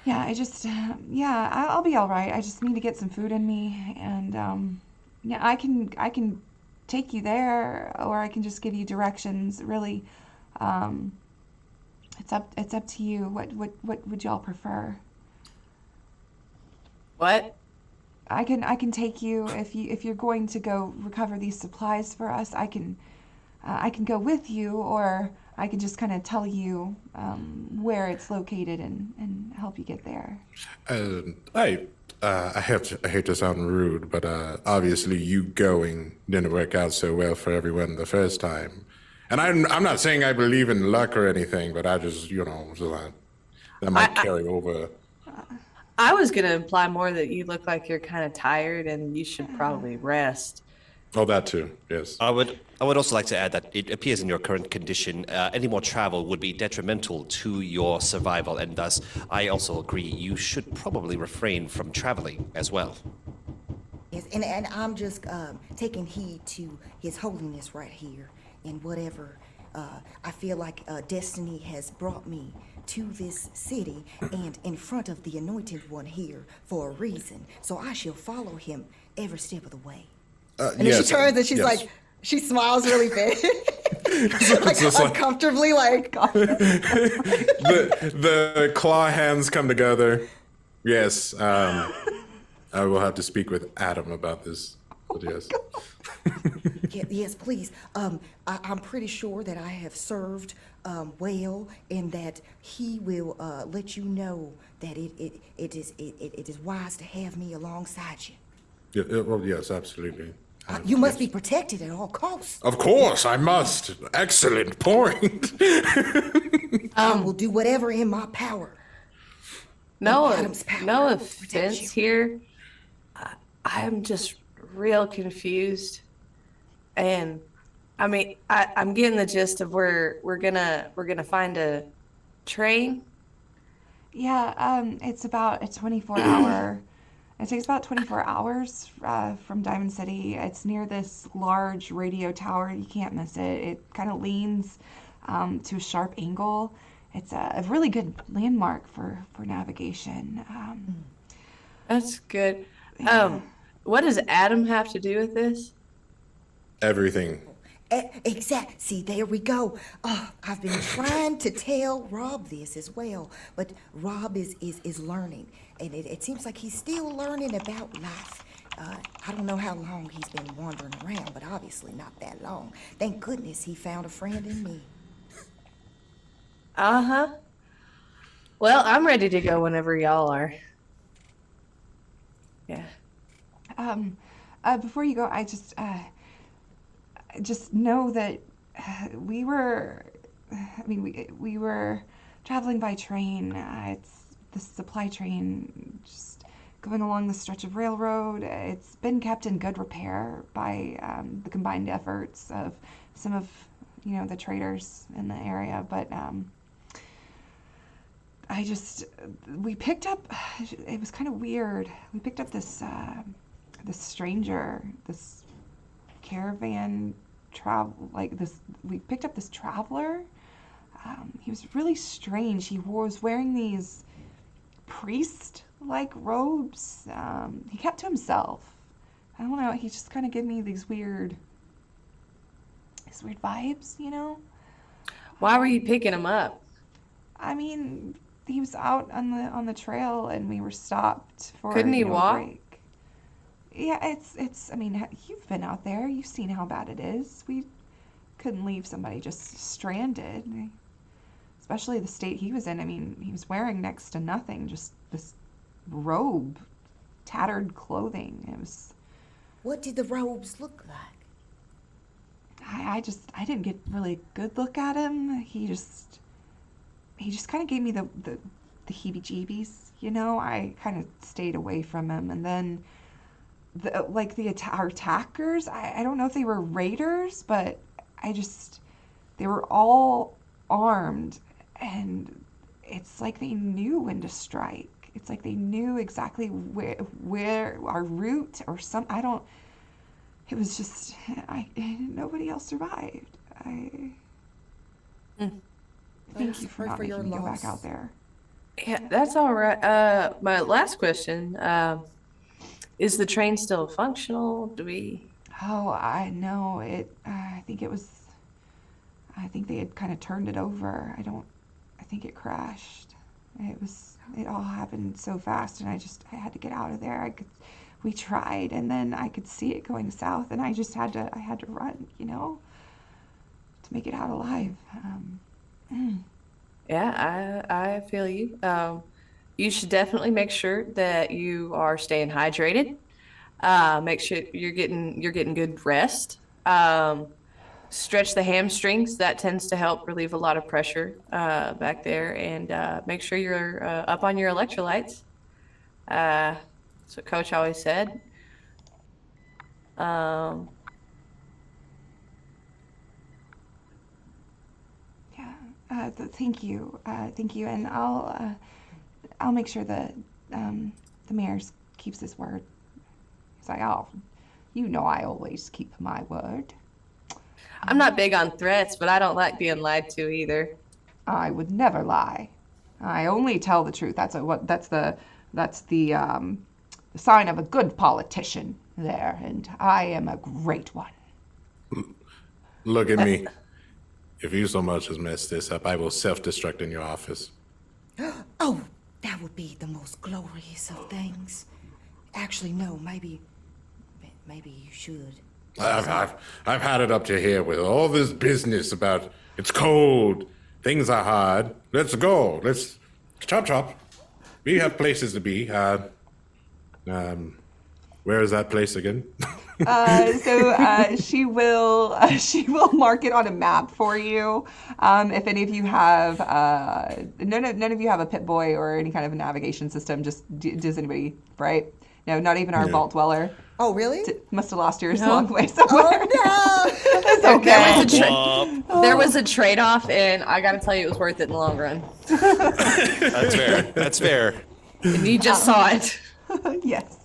Yeah, yeah, I'll be all right. I just need to get some food in me, and yeah, I can take you there, or I can just give you directions. Really, um, it's up to you. What would y'all prefer? What? I can take you if you're going to go recover these supplies for us. I can go with you, or I can just kind of tell you where it's located and help you get there. Uh, I I hate to sound rude, but obviously you going didn't work out so well for everyone the first time. And I'm not saying I believe in luck or anything, but I just so that might I, carry over. I was gonna imply more that you look like you're kind of tired and you should probably rest. Oh, that too. Yes. I would also like to add that it appears in your current condition, any more travel would be detrimental to your survival, and thus I also agree you should probably refrain from traveling as well. Yes, and I'm just taking heed to His Holiness right here, and whatever I feel like destiny has brought me to this city and in front of the Anointed One here for a reason. So I shall follow him every step of the way. And then she Yes, turns and she's yes. like, she smiles really big, like just like- uncomfortably, like. The claw hands come together. Yes. I will have to speak with Adam about this. But yes. Yes, please. I'm pretty sure that I have served well, and that he will let you know that it is wise to have me alongside you. Well, yes, absolutely. You must be protected at all costs. Of course, I must. Excellent point. I will do whatever in my power. No, Adam's power no will protect offense you. here. I'm just real confused, and I mean, I'm getting the gist of where we're gonna find a train. Yeah, it's about a 24-hour. It takes about 24 hours from Diamond City. It's near this large radio tower. You can't miss it. It kind of leans to a sharp angle. It's a really good landmark for navigation. That's good. What does Adam have to do with this? Everything. Exact. See, there we go. I've been trying to tell Rob this as well, but Rob is learning, and it seems like he's still learning about life. I don't know how long he's been wandering around, but obviously not that long. Thank goodness he found a friend in me. Uh-huh. Well, I'm ready to go whenever y'all are. Yeah. Before you go, I just know that we were, I mean, we were traveling by train. It's the supply train, just going along the stretch of railroad. It's been kept in good repair by the combined efforts of some of, the traders in the area. But we picked up, it was kind of weird. We picked up this stranger, this caravan we picked up this traveler. He was really strange. He was wearing these priest-like robes. He kept to himself. I don't know. He just kind of gave me these weird vibes. Why were you picking him up? I mean, he was out on the trail, and we were stopped for Couldn't he a walk? break. Yeah, it's. I mean, you've been out there. You've seen how bad it is. We couldn't leave somebody just stranded, especially the state he was in. I mean, he was wearing next to nothing, just this robe, tattered clothing. It was. What did the robes look like? I didn't get really a good look at him. He just kind of gave me the heebie-jeebies. I kind of stayed away from him, and then. Our attackers, I don't know if they were raiders, but they were all armed, and it's like they knew when to strike. It's like they knew exactly where our route or some. I don't. It was just nobody else survived. Thank you for not making me go back out there. Yeah, that's all right. My last question, is the train still functional? Do we? Oh, I know it. I think it was. I think they had kind of turned it over. I think it crashed. It all happened so fast, and I had to get out of there. We tried, and then I could see it going south, and I had to run, to make it out alive. Yeah, I feel you. You should definitely make sure that you are staying hydrated. Make sure you're getting good rest. Stretch the hamstrings. That tends to help relieve a lot of pressure back there, and make sure you're up on your electrolytes. That's what Coach always said. Thank you, and I'll make sure that the mayor keeps his word. He's like, oh, I always keep my word. I'm not big on threats, but I don't like being lied to either. I would never lie. I only tell the truth. That's the sign of a good politician there, and I am a great one. Look at me. If you so much as mess this up, I will self-destruct in your office. Oh, that would be the most glorious of things. Actually, no, maybe you should. I've had it up to here with all this business about it's cold, things are hard. Let's go. Let's chop. We have places to be. Where is that place again? So she will mark it on a map for you. If any of you have none of you have a Pit Boy or any kind of a navigation system. Just does anybody, right? No, not even our vault dweller. Oh, really? Must have lost yours along the way somewhere. Oh, no. It's okay. There was a trade-off, and I got to tell you, it was worth it in the long run. That's fair. And you just saw it. Yes.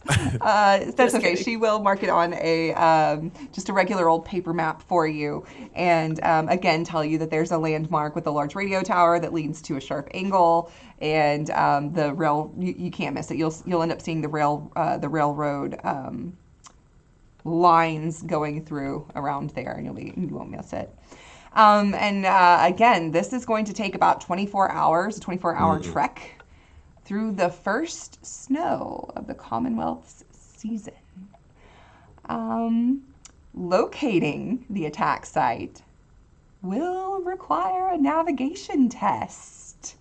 That's okay. She will mark it on just a regular old paper map for you, and again tell you that there's a landmark with a large radio tower that leads to a sharp angle, and the rail. You can't miss it. You'll end up seeing the railroad lines going through around there, and you won't miss it. Again, this is going to take about 24 hours, a 24-hour trek through the first snow of the Commonwealth's season. Locating the attack site will require a navigation test.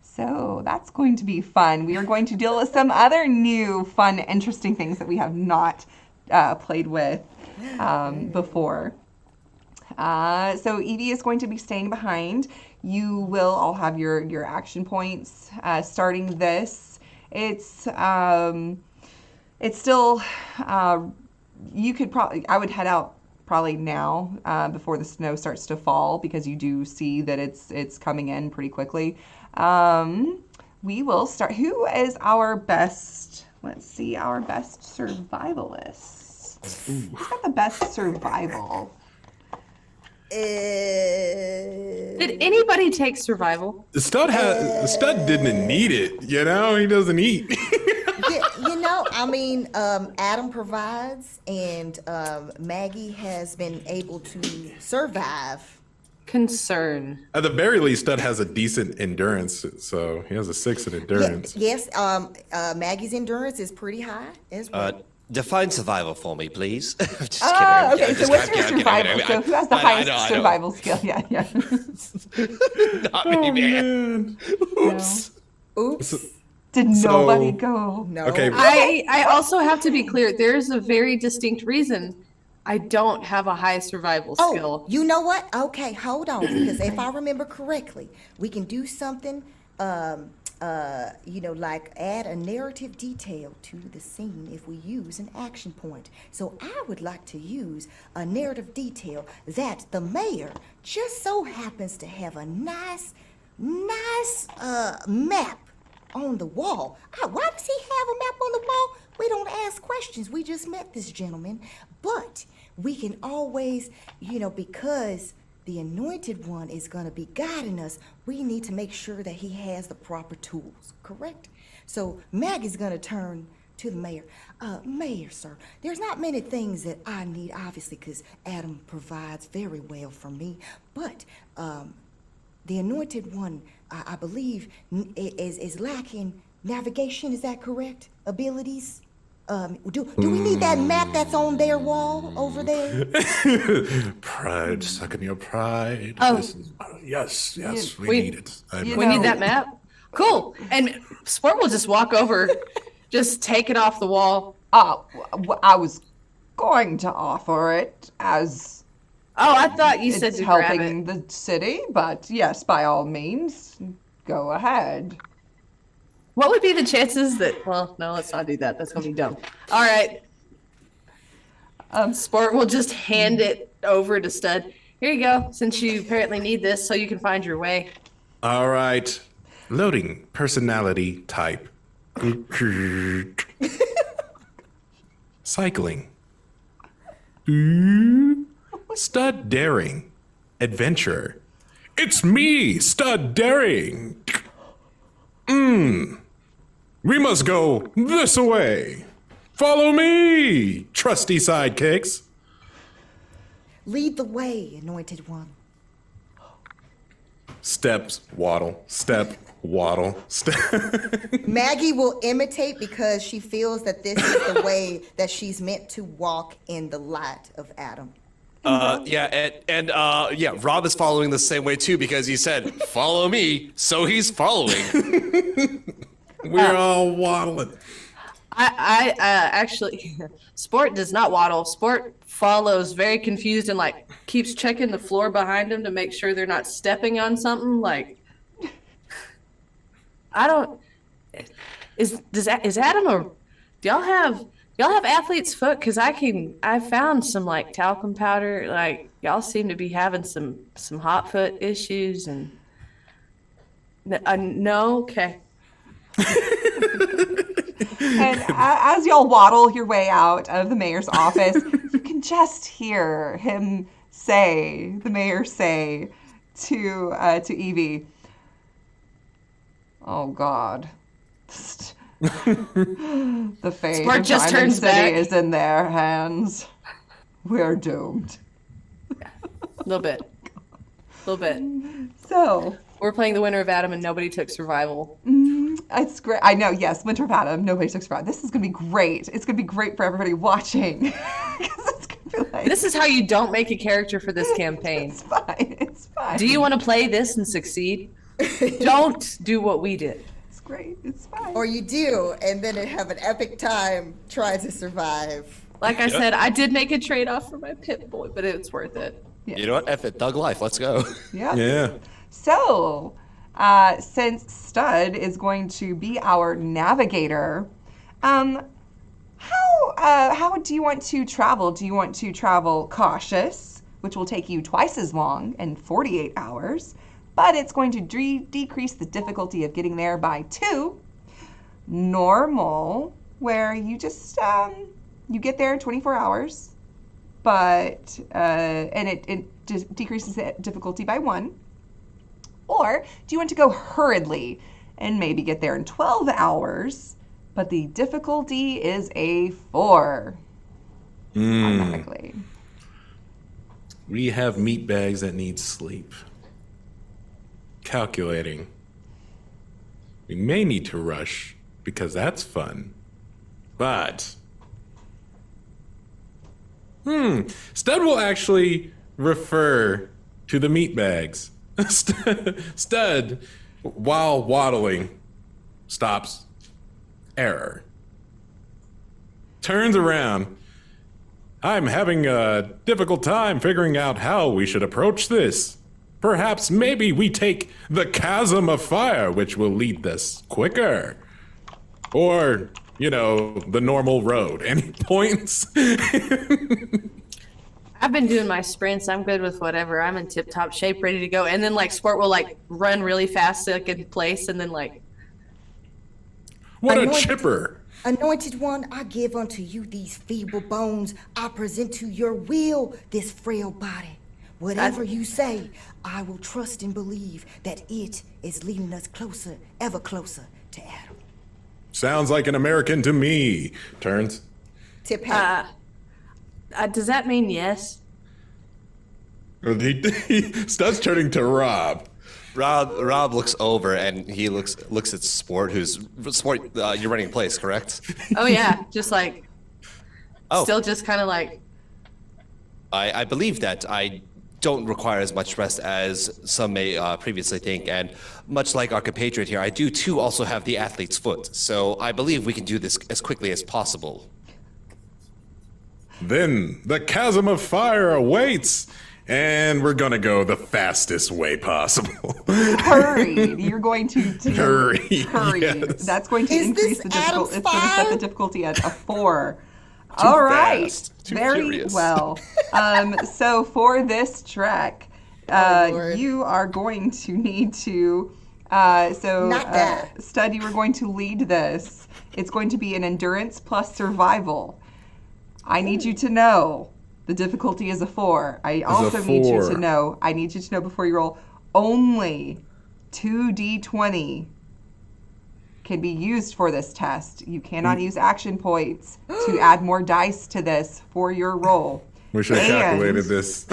So that's going to be fun. We are going to deal with some other new, fun, interesting things that we have not played with before. So Evie is going to be staying behind. You will all have your action points. Starting this, it's still you could probably I would head out probably now before the snow starts to fall, because you do see that it's coming in pretty quickly. We will start. Who is our best? Let's see, our best survivalist. Who's got the best survival? Did anybody take survival? Stud didn't need it. He doesn't eat. Adam provides, and Maggie has been able to survive. Concern. At the very least, Stud has a decent endurance, so he has a 6 in endurance. Yes, Maggie's endurance is pretty high as well. Define survival for me, please. Just Oh, kidding. okay. So what's your survival? So who has the highest survival skill? Yeah. Not me, man. Oops. Did nobody go? No. Okay. I also have to be clear. There's a very distinct reason I don't have a high survival skill. You know what? Okay, hold on, because if I remember correctly, we can do something. Like add a narrative detail to the scene if we use an action point. So I would like to use a narrative detail that the mayor just so happens to have a nice nice map on the wall. Why does he have a map on the wall? We don't ask questions. We just met this gentleman. But we can always, because the Anointed One is going to be guiding us, we need to make sure that he has the proper tools, correct? So Maggie's going to turn to the mayor. Mayor, sir, there's not many things that I need, obviously, because Adam provides very well for me. But the Anointed One, I believe, is lacking navigation. Is that correct? Abilities? Do we need that map that's on their wall over there? Pride, sucking your pride. Oh. Yes, we need it. We need that map. Cool. And Sport will just walk over, just take it off the wall. I was going to offer it as Oh, I thought you said it's to grab helping it. the city, but yes, by all means, go ahead. What would be the chances that? Well, no, let's not do that. That's gonna be dumb. All right. Sport will just hand it over to Stud. Here you go. Since you apparently need this, so you can find your way. All right. Loading personality type. Cycling. Stud daring. Adventurer. It's me, Stud daring. We must go this way. Follow me, trusty sidekicks. Lead the way, Anointed One. Steps, waddle, step, waddle, step. Maggie will imitate because she feels that this is the way that she's meant to walk in the light of Adam. Rob is following the same way too because he said, "Follow me," so he's following. We're all waddling. I actually, Sport does not waddle. Sport follows very confused and like keeps checking the floor behind him to make sure they're not stepping on something. Like, I don't. Is Adam a? Do y'all have athlete's foot? Cause I found some like talcum powder. Like y'all seem to be having some hot foot issues and. No, okay. And as y'all waddle your way out of the mayor's office, you can just hear him the mayor say to Evie, "Oh God, the fate Sport of just Diamond turns City back. is in their hands. We're doomed." A little bit. So We're playing the winner of Adam and nobody took survival. it's great. I know. Yes, Winter of Adam. Nobody took survival. This is gonna be great. It's gonna be great for everybody watching because it's gonna be like This is how you don't make a character for this campaign. it's fine. It's fine. Do you want to play this and succeed? Don't do what we did. It's great. It's fine. Or you do, and then have an epic time trying to survive. Like I said, I did make a trade-off for my Pit Boy, but it's worth it. You know what? F it, Thug Life. Let's go. Yeah. Yeah. So, since Stud is going to be our navigator, how do you want to travel? Do you want to travel cautious, which will take you twice as long in 48 hours, but it's going to decrease the difficulty of getting there by 2? Normal, where you just you get there in 24 hours, but and it just decreases the difficulty by 1. Or do you want to go hurriedly and maybe get there in 12 hours, but the difficulty is a 4 automatically? We have meat bags that need sleep. Calculating. We may need to rush because that's fun. But Stud will actually refer to the meat bags. Stud, while waddling, stops. Error. Turns around. I'm having a difficult time figuring out how we should approach this. Perhaps maybe we take the chasm of fire, which will lead us quicker. Or, the normal road. Any points? I've been doing my sprints. I'm good with whatever. I'm in tip-top shape, ready to go. And then like Sport will like run really fast so it can place, and then like What a Anointed- chipper! Anointed one, I give unto you these feeble bones. I present to your will this frail body. Whatever you say, I will trust and believe that it is leading us closer, ever closer to Adam. Sounds like an American to me. Turns. Tip hat. does that mean yes? Stud's turning to Rob. Rob looks over and he looks at Sport, Sport. You're running a place, correct? Oh yeah, just like Oh. still just kind of like I believe that I don't require as much rest as some may previously think, and much like our compatriot here, I do too also have the athlete's foot. So I believe we can do this as quickly as possible. Then the chasm of fire awaits, and we're gonna go the fastest way possible. Hurry! You're going to Hurry, Hurry! yes. That's going to Is increase this the difficulty. Adam's It's going to set the fire? difficulty at a 4. All right. fast, too Very furious. well. So for this trek, Lord. you are going to need to. Not that. Stud, you are going to lead this. It's going to be an endurance plus survival. I need you to know the difficulty is a 4. I also need you 4. to know. I need you to know before you roll. Only 2d20 can be used for this test. You cannot use action points to add more dice to this for your roll. Wish I calculated this.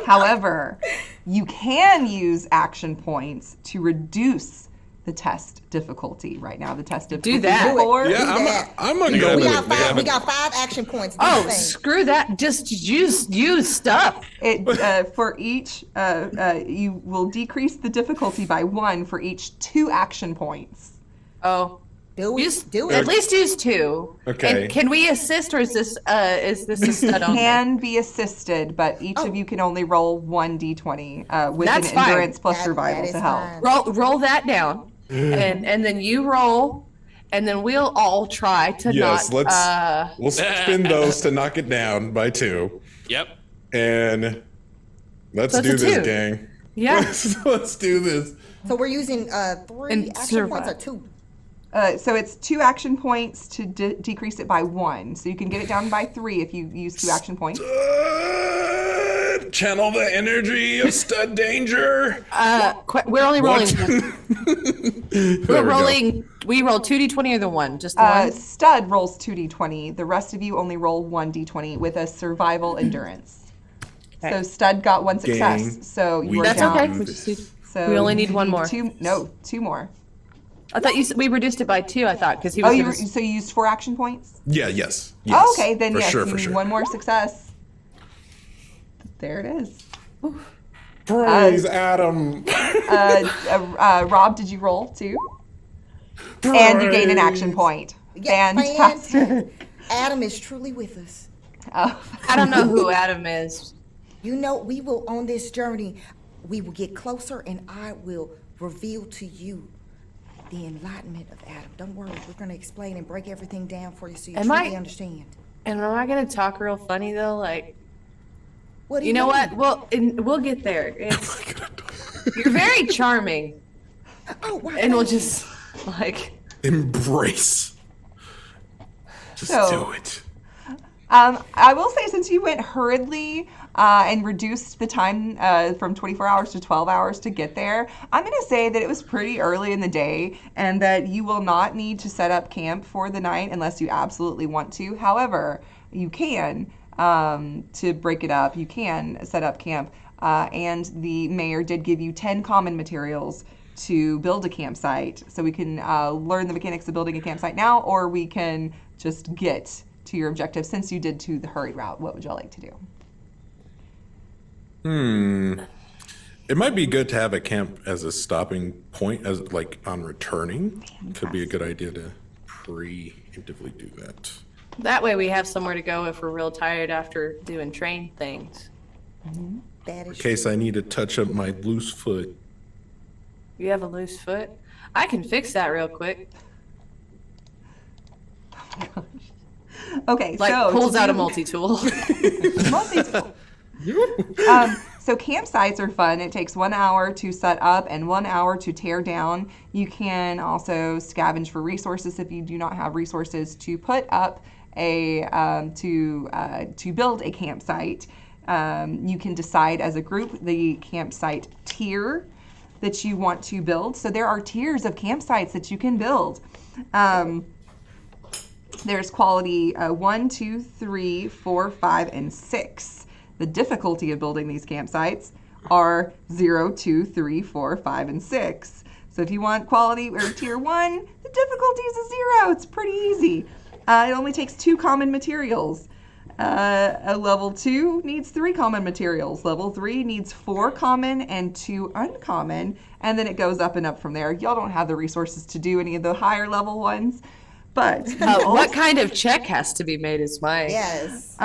However, you can use action points to reduce the test difficulty. Right now, the test difficulty that. is 4. Yeah, that. I'm gonna go We with got it. five. We got 5 action points. Do oh the same. screw that. Just use stuff. It for each you will decrease the difficulty by 1 for each 2 action points. Oh. Do it. Use, Do at it. least use 2. Okay. And can we assist, or is this a stud only? Can be assisted, but each of you can only roll 1d20 with That's an fine. endurance plus That survival is to help. fine. Roll that down, and then you roll, and then we'll all try to Yes, not. we'll spin those to knock it down by 2, Yep. and let's So it's do a this, 2. gang. Yeah. Let's do this. So we're using 3 And action points or survive. 2? So it's 2 action points to decrease it by 1. So you can get it down by 3 if you use 2 action points. Channel the energy of Stud Danger. We're only rolling. There We're we go. rolling. We roll 2d20 or the 1, just the 1. Stud rolls 2d20. The rest of you only roll 1d20 with a survival endurance. Okay. So Stud got 1 success. Gang, So you we are That's down. okay. do We, this. just need- So we only need you 1 more. 2 more. I thought we reduced it by 2. I thought because he Oh, was. so you used 4 action points? Yeah, yes. Oh, okay, then for yes, sure, you for need sure. 1 more success. There it is. Praise Adam. Rob, did you roll 2? And you gain an action point. Yeah, Fantastic. Adam is truly with us. Oh, I don't know who Adam is. You know, we will, on this journey, we will get closer and I will reveal to you the enlightenment of Adam. Don't worry, we're going to explain and break everything down for you so you Am truly I- understand. And am I gonna talk real funny though? Like, What do you know mean? what? Well, we'll get there. It's, you're very charming, Oh, wow. and we'll just like. Embrace. Just So- do it. I will say, since you went hurriedly and reduced the time from 24 hours to 12 hours to get there, I'm going to say that it was pretty early in the day and that you will not need to set up camp for the night unless you absolutely want to. However, you can, to break it up, you can set up camp. And the mayor did give you 10 common materials to build a campsite. So we can learn the mechanics of building a campsite now, or we can just get to your objective. Since you did to the hurried route, what would y'all like to do? It might be good to have a camp as a stopping point, as like on returning. Could be a good idea to preemptively do that. That way we have somewhere to go if we're real tired after doing train things. That In is case I need to touch up my loose foot. You have a loose foot? I can fix that real quick. Okay, Like so pulls to out a do- multi-tool. multi-tool. So campsites are fun. It takes 1 hour to set up and 1 hour to tear down. You can also scavenge for resources if you do not have resources to put up a to build a campsite. You can decide as a group the campsite tier that you want to build. So there are tiers of campsites that you can build. There's quality 1, 2, 3, 4, 5, and 6. The difficulty of building these campsites are 0, 2, 3, 4, 5, and 6. So if you want quality or tier 1, the difficulty is a 0. It's pretty easy. It only takes 2 common materials. A level 2 needs 3 common materials. Level 3 needs 4 common and 2 uncommon. And then it goes up and up from there. Y'all don't have the resources to do any of the higher level ones. But What kind of check has to be made is my... Yes.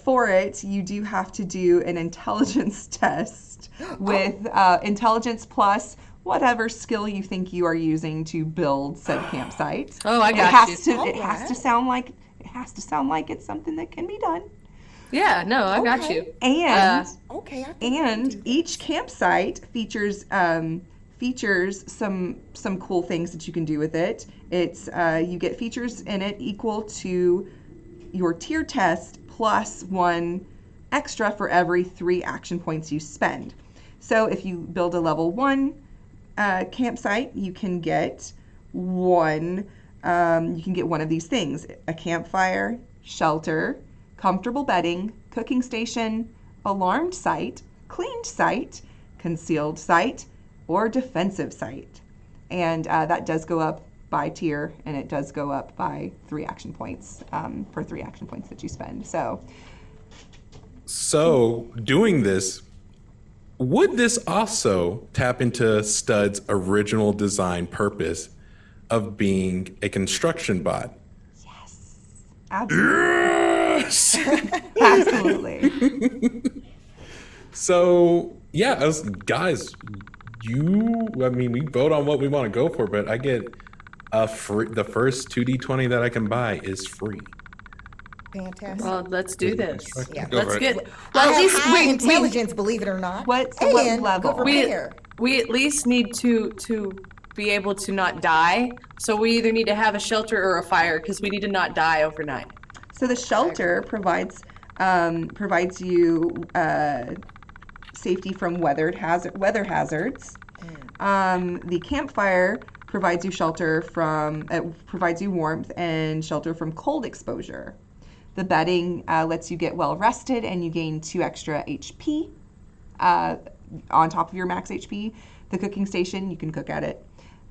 for it, you do have to do an intelligence test with intelligence plus whatever skill you think you are using to build said campsite. Oh, I It got has you. to. It has to sound like it's something that can be done. Yeah, no, I got Okay. you. And Okay. I think I can and do that. each campsite features some cool things that you can do with it. It's you get features in it equal to your tier test plus 1 extra for every 3 action points you spend. So if you build a level 1 campsite, you can get one of these things: a campfire, shelter, comfortable bedding, cooking station, alarmed site, cleaned site, concealed site, or defensive site. And that does go up by tier, and it does go up by 3 action points for 3 action points that you spend. So, doing this, would this also tap into Stud's original design purpose of being a construction bot? Absolutely. Yes! Absolutely. So, yeah, guys, we vote on what we want to go for, but I get the first 2d20 that I can buy is free. Fantastic. Well, let's do this. Yeah. Go Let's for it. get... I Well, at have least high we intelligence, believe it or not. What and level? Good we repair. we at least need to be able to not die. So we either need to have a shelter or a fire because we need to not die overnight. So the shelter provides you safety from weather hazards. The campfire provides you shelter from provides you warmth and shelter from cold exposure. The bedding lets you get well rested, and you gain 2 extra HP on top of your max HP. The cooking station, you can cook at it.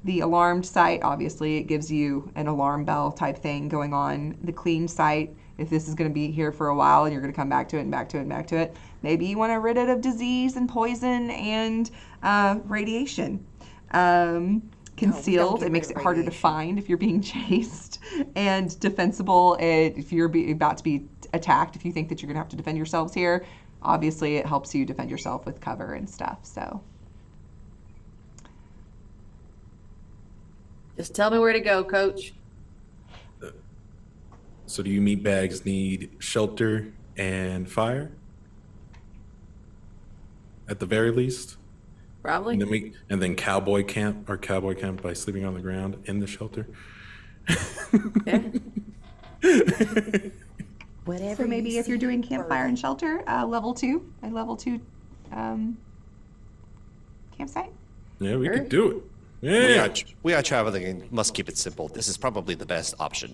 The alarmed site, obviously, it gives you an alarm bell type thing going on. The clean site, if this is going to be here for a while and you're going to come back to it and back to it and back to it, maybe you want to rid it of disease and poison and radiation. Concealed, get it makes rid it of harder to radiation. find if you're being chased. And defensible, if you're about to be attacked, if you think that you're going to have to defend yourselves here, obviously it helps you defend yourself with cover and stuff. So Just tell me where to go, Coach. So, do you meatbags need shelter and fire? At the very least? Probably. And then cowboy camp by sleeping on the ground in the shelter. Yeah. Whatever. So maybe you if you're see doing campfire first. and shelter, level 2 campsite. Yeah, we Sure. could do it. We Yeah. we are traveling and must keep it simple. This is probably the best option.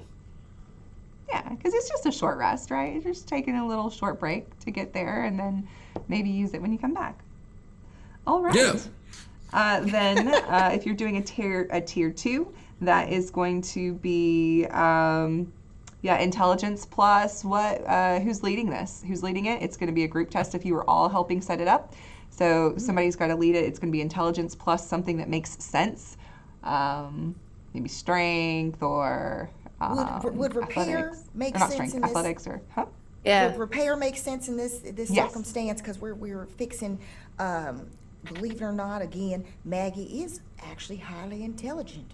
Yeah, because it's just a short rest, right? You're just taking a little short break to get there, and then maybe use it when you come back. All right. Yeah. Then, if you're doing a tier 2, that is going to be intelligence plus what? Who's leading this? Who's leading it? It's going to be a group test if you are all helping set it up. So somebody's got to lead it. It's going to be intelligence plus something that makes sense. Maybe strength or Would repair athletics. make Or not sense strength, in this? athletics or Yeah. Would repair make sense in this Yes. circumstance? Because we're fixing. Believe it or not, again, Maggie is actually highly intelligent.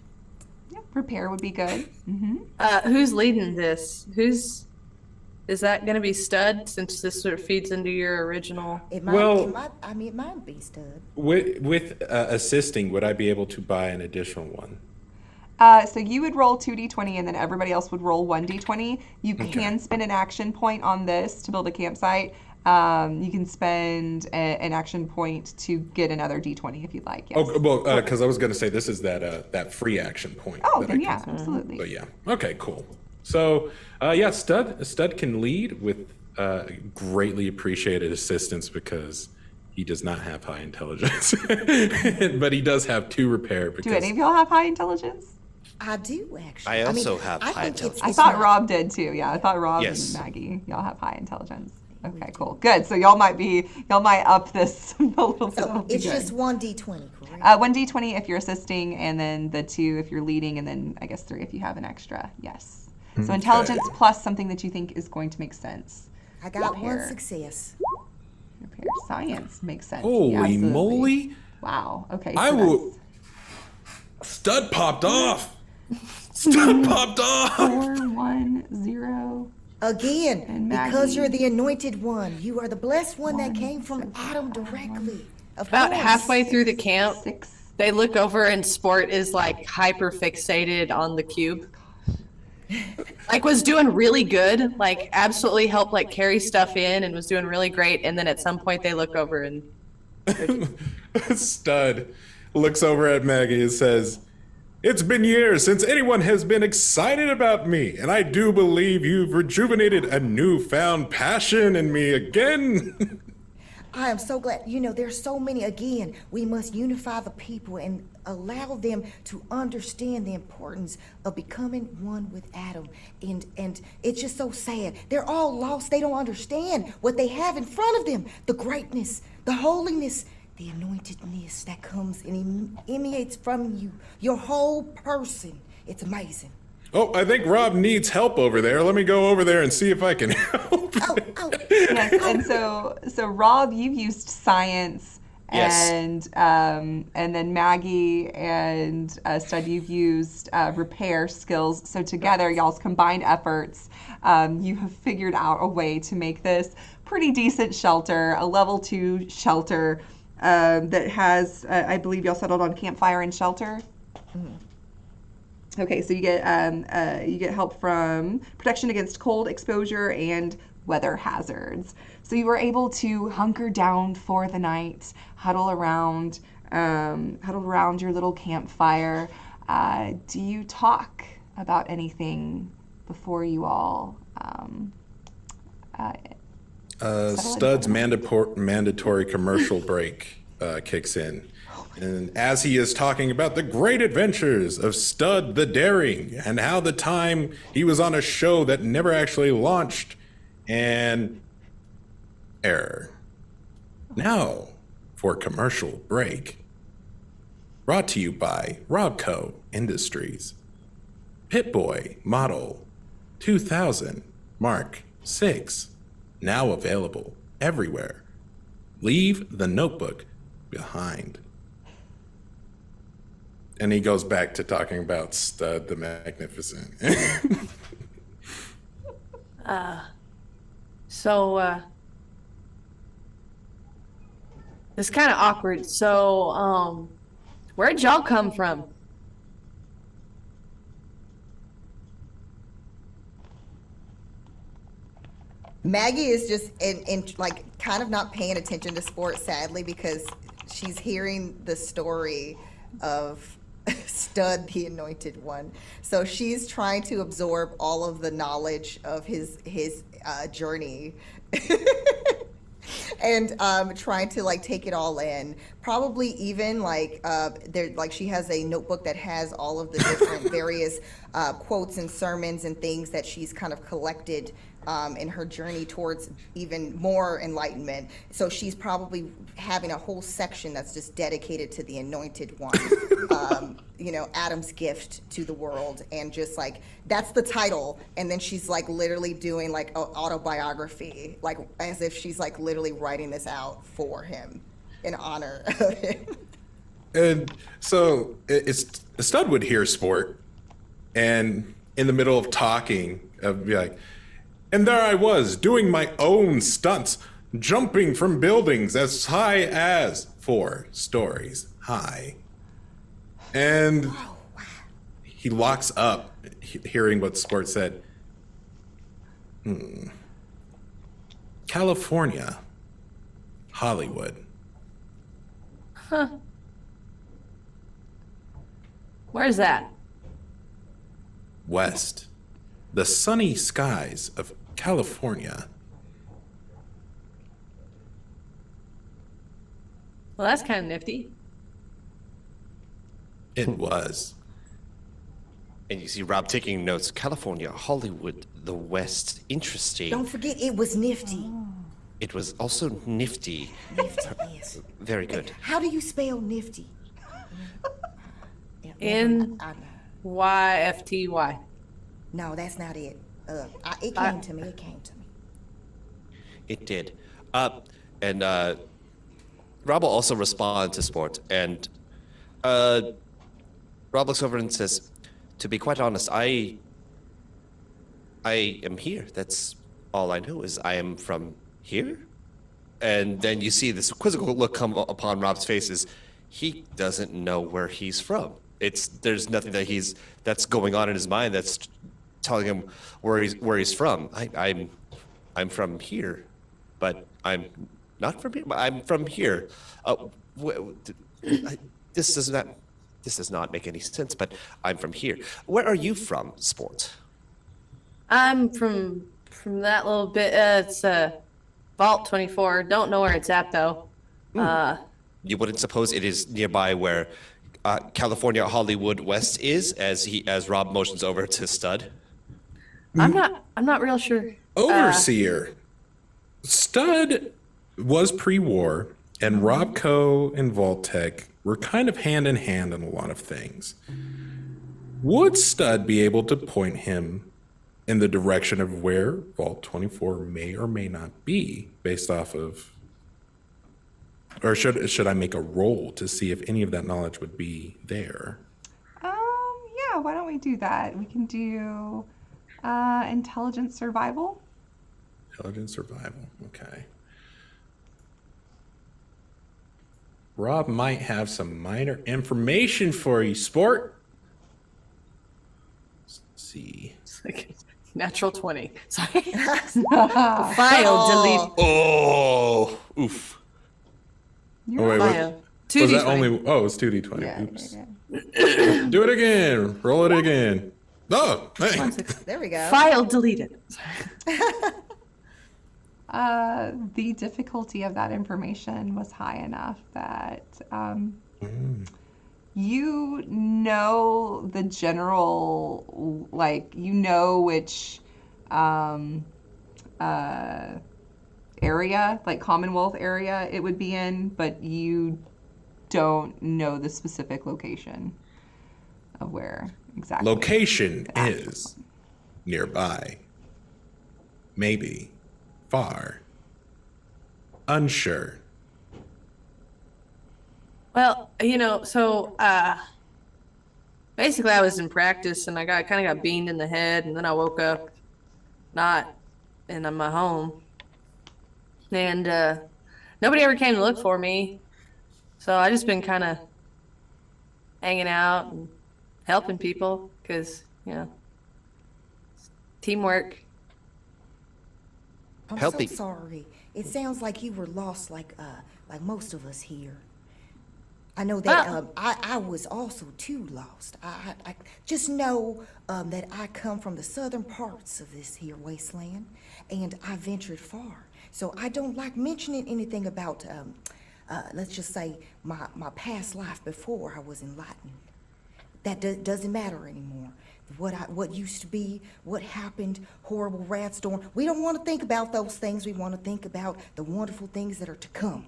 Yeah, repair would be good. Who's leading this? Is that going to be Stud, since this sort of feeds into your original? It might be Stud. With assisting, would I be able to buy an additional one? So you would roll 2d20 and then everybody else would roll 1d20. You can spend an action point on this to build a campsite. You can spend an action point to get another d20 if you'd like. Yes. Oh, well, because I was going to say this is that free action point. Oh, that then I yeah, can- absolutely. But yeah, okay, cool. So Stud can lead with greatly appreciated assistance because he does not have high intelligence, but he does have 2 repair. Because Do any of y'all have high intelligence? I do actually. I also have I high think intelligence. I it's thought not- Rob did too. Yeah, I thought Rob Yes. and Maggie, y'all have high intelligence. Okay, cool, good. So y'all might up this a little bit. That'll So be it's good. just 1d20, correct? 1d20 if you're assisting, and then the 2 if you're leading, and then I guess 3 if you have an extra. Yes. So intelligence plus something that you think is going to make sense. I got repair. 1 success. Repair science makes sense. Yeah, Holy absolutely. moly! Wow. Okay. I so will. Stud popped off. Stud popped off. 4, 1, 0. Again, And because Maggie. you're the anointed one. You are the blessed one that came from Adam directly. Of About course. halfway through the camp, 6. they look over and Sport is like hyper fixated on the cube. Like was doing really good, like absolutely helped like carry stuff in and was doing really great. And then at some point they look over and Stud looks over at Maggie and says, "It's been years since anyone has been excited about me, and I do believe you've rejuvenated a newfound passion in me again." I am so glad. You know, there's so many. Again, we must unify the people and allow them to understand the importance of becoming one with Adam. And it's just so sad. They're all lost. They don't understand what they have in front of them. The greatness, the holiness, the anointedness that comes and emanates from you, your whole person. It's amazing. Oh, I think Rob needs help over there. Let me go over there and see if I can help. Oh, Yes, and so Rob, you've used science, Yes. and then Maggie and Stud, you've used repair skills. So together, y'all's combined efforts, you have figured out a way to make this pretty decent shelter, a level 2 shelter that has, I believe y'all settled on campfire and shelter. Okay, so you get help from protection against cold exposure and weather hazards. So you were able to hunker down for the night, huddle around your little campfire. Do you talk about anything before you all? Stud's mandatory commercial break kicks in. And as he is talking about the great adventures of Stud the Daring and how the time he was on a show that never actually launched and error. Now for commercial break. Brought to you by Robco Industries. Pip-Boy Model 2000 Mark 6. Now available everywhere. Leave the notebook behind. And he goes back to talking about Stud the Magnificent. so it's kind of awkward. So where'd y'all come from? Maggie is just in like kind of not paying attention to Sport, sadly, because she's hearing the story of Stud the Anointed One. So she's trying to absorb all of the knowledge of his journey. And trying to like take it all in. Probably even like she has a notebook that has all of the different various quotes and sermons and things that she's kind of collected in her journey towards even more enlightenment. So she's probably having a whole section that's just dedicated to the Anointed One. Adam's gift to the world, and just like that's the title, and then she's like literally doing like an autobiography, like as if she's like literally writing this out for him in honor of him. And so Stud would hear Sport And in the middle of talking, be like, and there I was doing my own stunts, jumping from buildings as high as 4 stories high. And he locks up, hearing what Sport said. California, Hollywood. Huh. Where's that? West. The sunny skies of California. Well, that's kind of nifty. It was. And you see Rob taking notes. California, Hollywood, the West. Interesting. Don't forget, it was nifty. It was also nifty. Nifty, yes. Very good. How do you spell nifty? NYFTY. No, that's not it. It came to me. It came to me. It did. And Rob will also respond to Sport. And Rob looks over and says, to be quite honest, I am here. That's all I know is I am from here. And then you see this quizzical look come upon Rob's face is he doesn't know where he's from. There's nothing that's going on in his mind that's telling him where he's from. I'm from here, but I'm not from here. I'm from here. This does not make any sense. But I'm from here. Where are you from, Sport? I'm from that little bit. It's Vault 24. Don't know where it's at though. You wouldn't suppose it is nearby where California Hollywood West is, as Rob motions over to Stud. I'm not real sure. Overseer. Stud was pre-war, and Robco and Vault-Tec were kind of hand in hand on a lot of things. Would Stud be able to point him in the direction of where Vault 24 may or may not be, based off of, or should I make a roll to see if any of that knowledge would be there? Yeah, why don't we do that? We can do intelligence survival. Intelligence survival, okay. Rob might have some minor information for you, Sport. Let's see. It's like natural 20. Sorry. File delete. Oh, oof. Oh, wait, File. was 2D20. that only? Oh, it's 2d20. Yeah, Oops. yeah. Do it again. Roll it again. Oh, hey. There we go. File deleted. The difficulty of that information was high enough that you know the general, like, you know which area, like Commonwealth area it would be in, but you don't know the specific location of where exactly. Location is nearby. Maybe. Far. Unsure. Well, so basically I was in practice and I kind of got beamed in the head, and then I woke up not in my home. And nobody ever came to look for me. So I just been kind of hanging out and helping people because, teamwork. I'm Helping. so sorry. It sounds like you were lost like most of us here. I know that I was also too lost. I just know that I come from the southern parts of this here wasteland, and I ventured far. So I don't like mentioning anything about, let's just say, my past life before I was enlightened. That doesn't matter anymore. What used to be, what happened, horrible rat storm. We don't want to think about those things. We want to think about the wonderful things that are to come.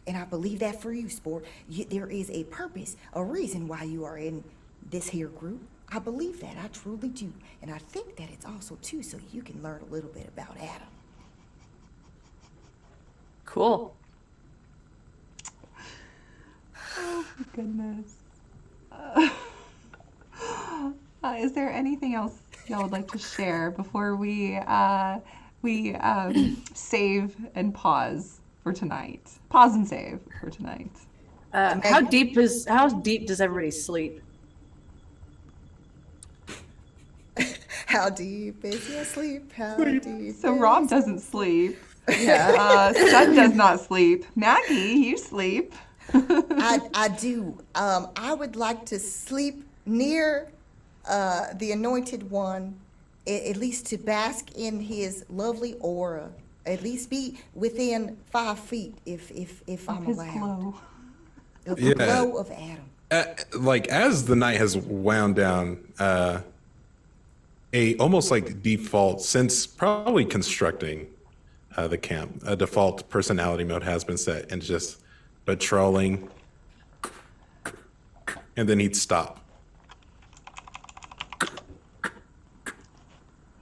And I believe that for you, Sport. There is a purpose, a reason why you are in this here group. I believe that. I truly do. And I think that it's also, too, so you can learn a little bit about Adam. Cool. Oh, my goodness. Is there anything else y'all would like to share before we save and pause for tonight? Pause and save for tonight. How deep does everybody sleep? How deep is your sleep? How deep? So Rob doesn't sleep. Yeah. Stud does not sleep. Maggie, you sleep. I do. I would like to sleep near the Anointed One, at least to bask in his lovely aura. At least be within 5 feet, if I'm His allowed. glow. Of Yeah. the glow of Adam. Like as the night has wound down, a almost like default, since probably constructing the camp, a default personality mode has been set, and just patrolling, and then he'd stop.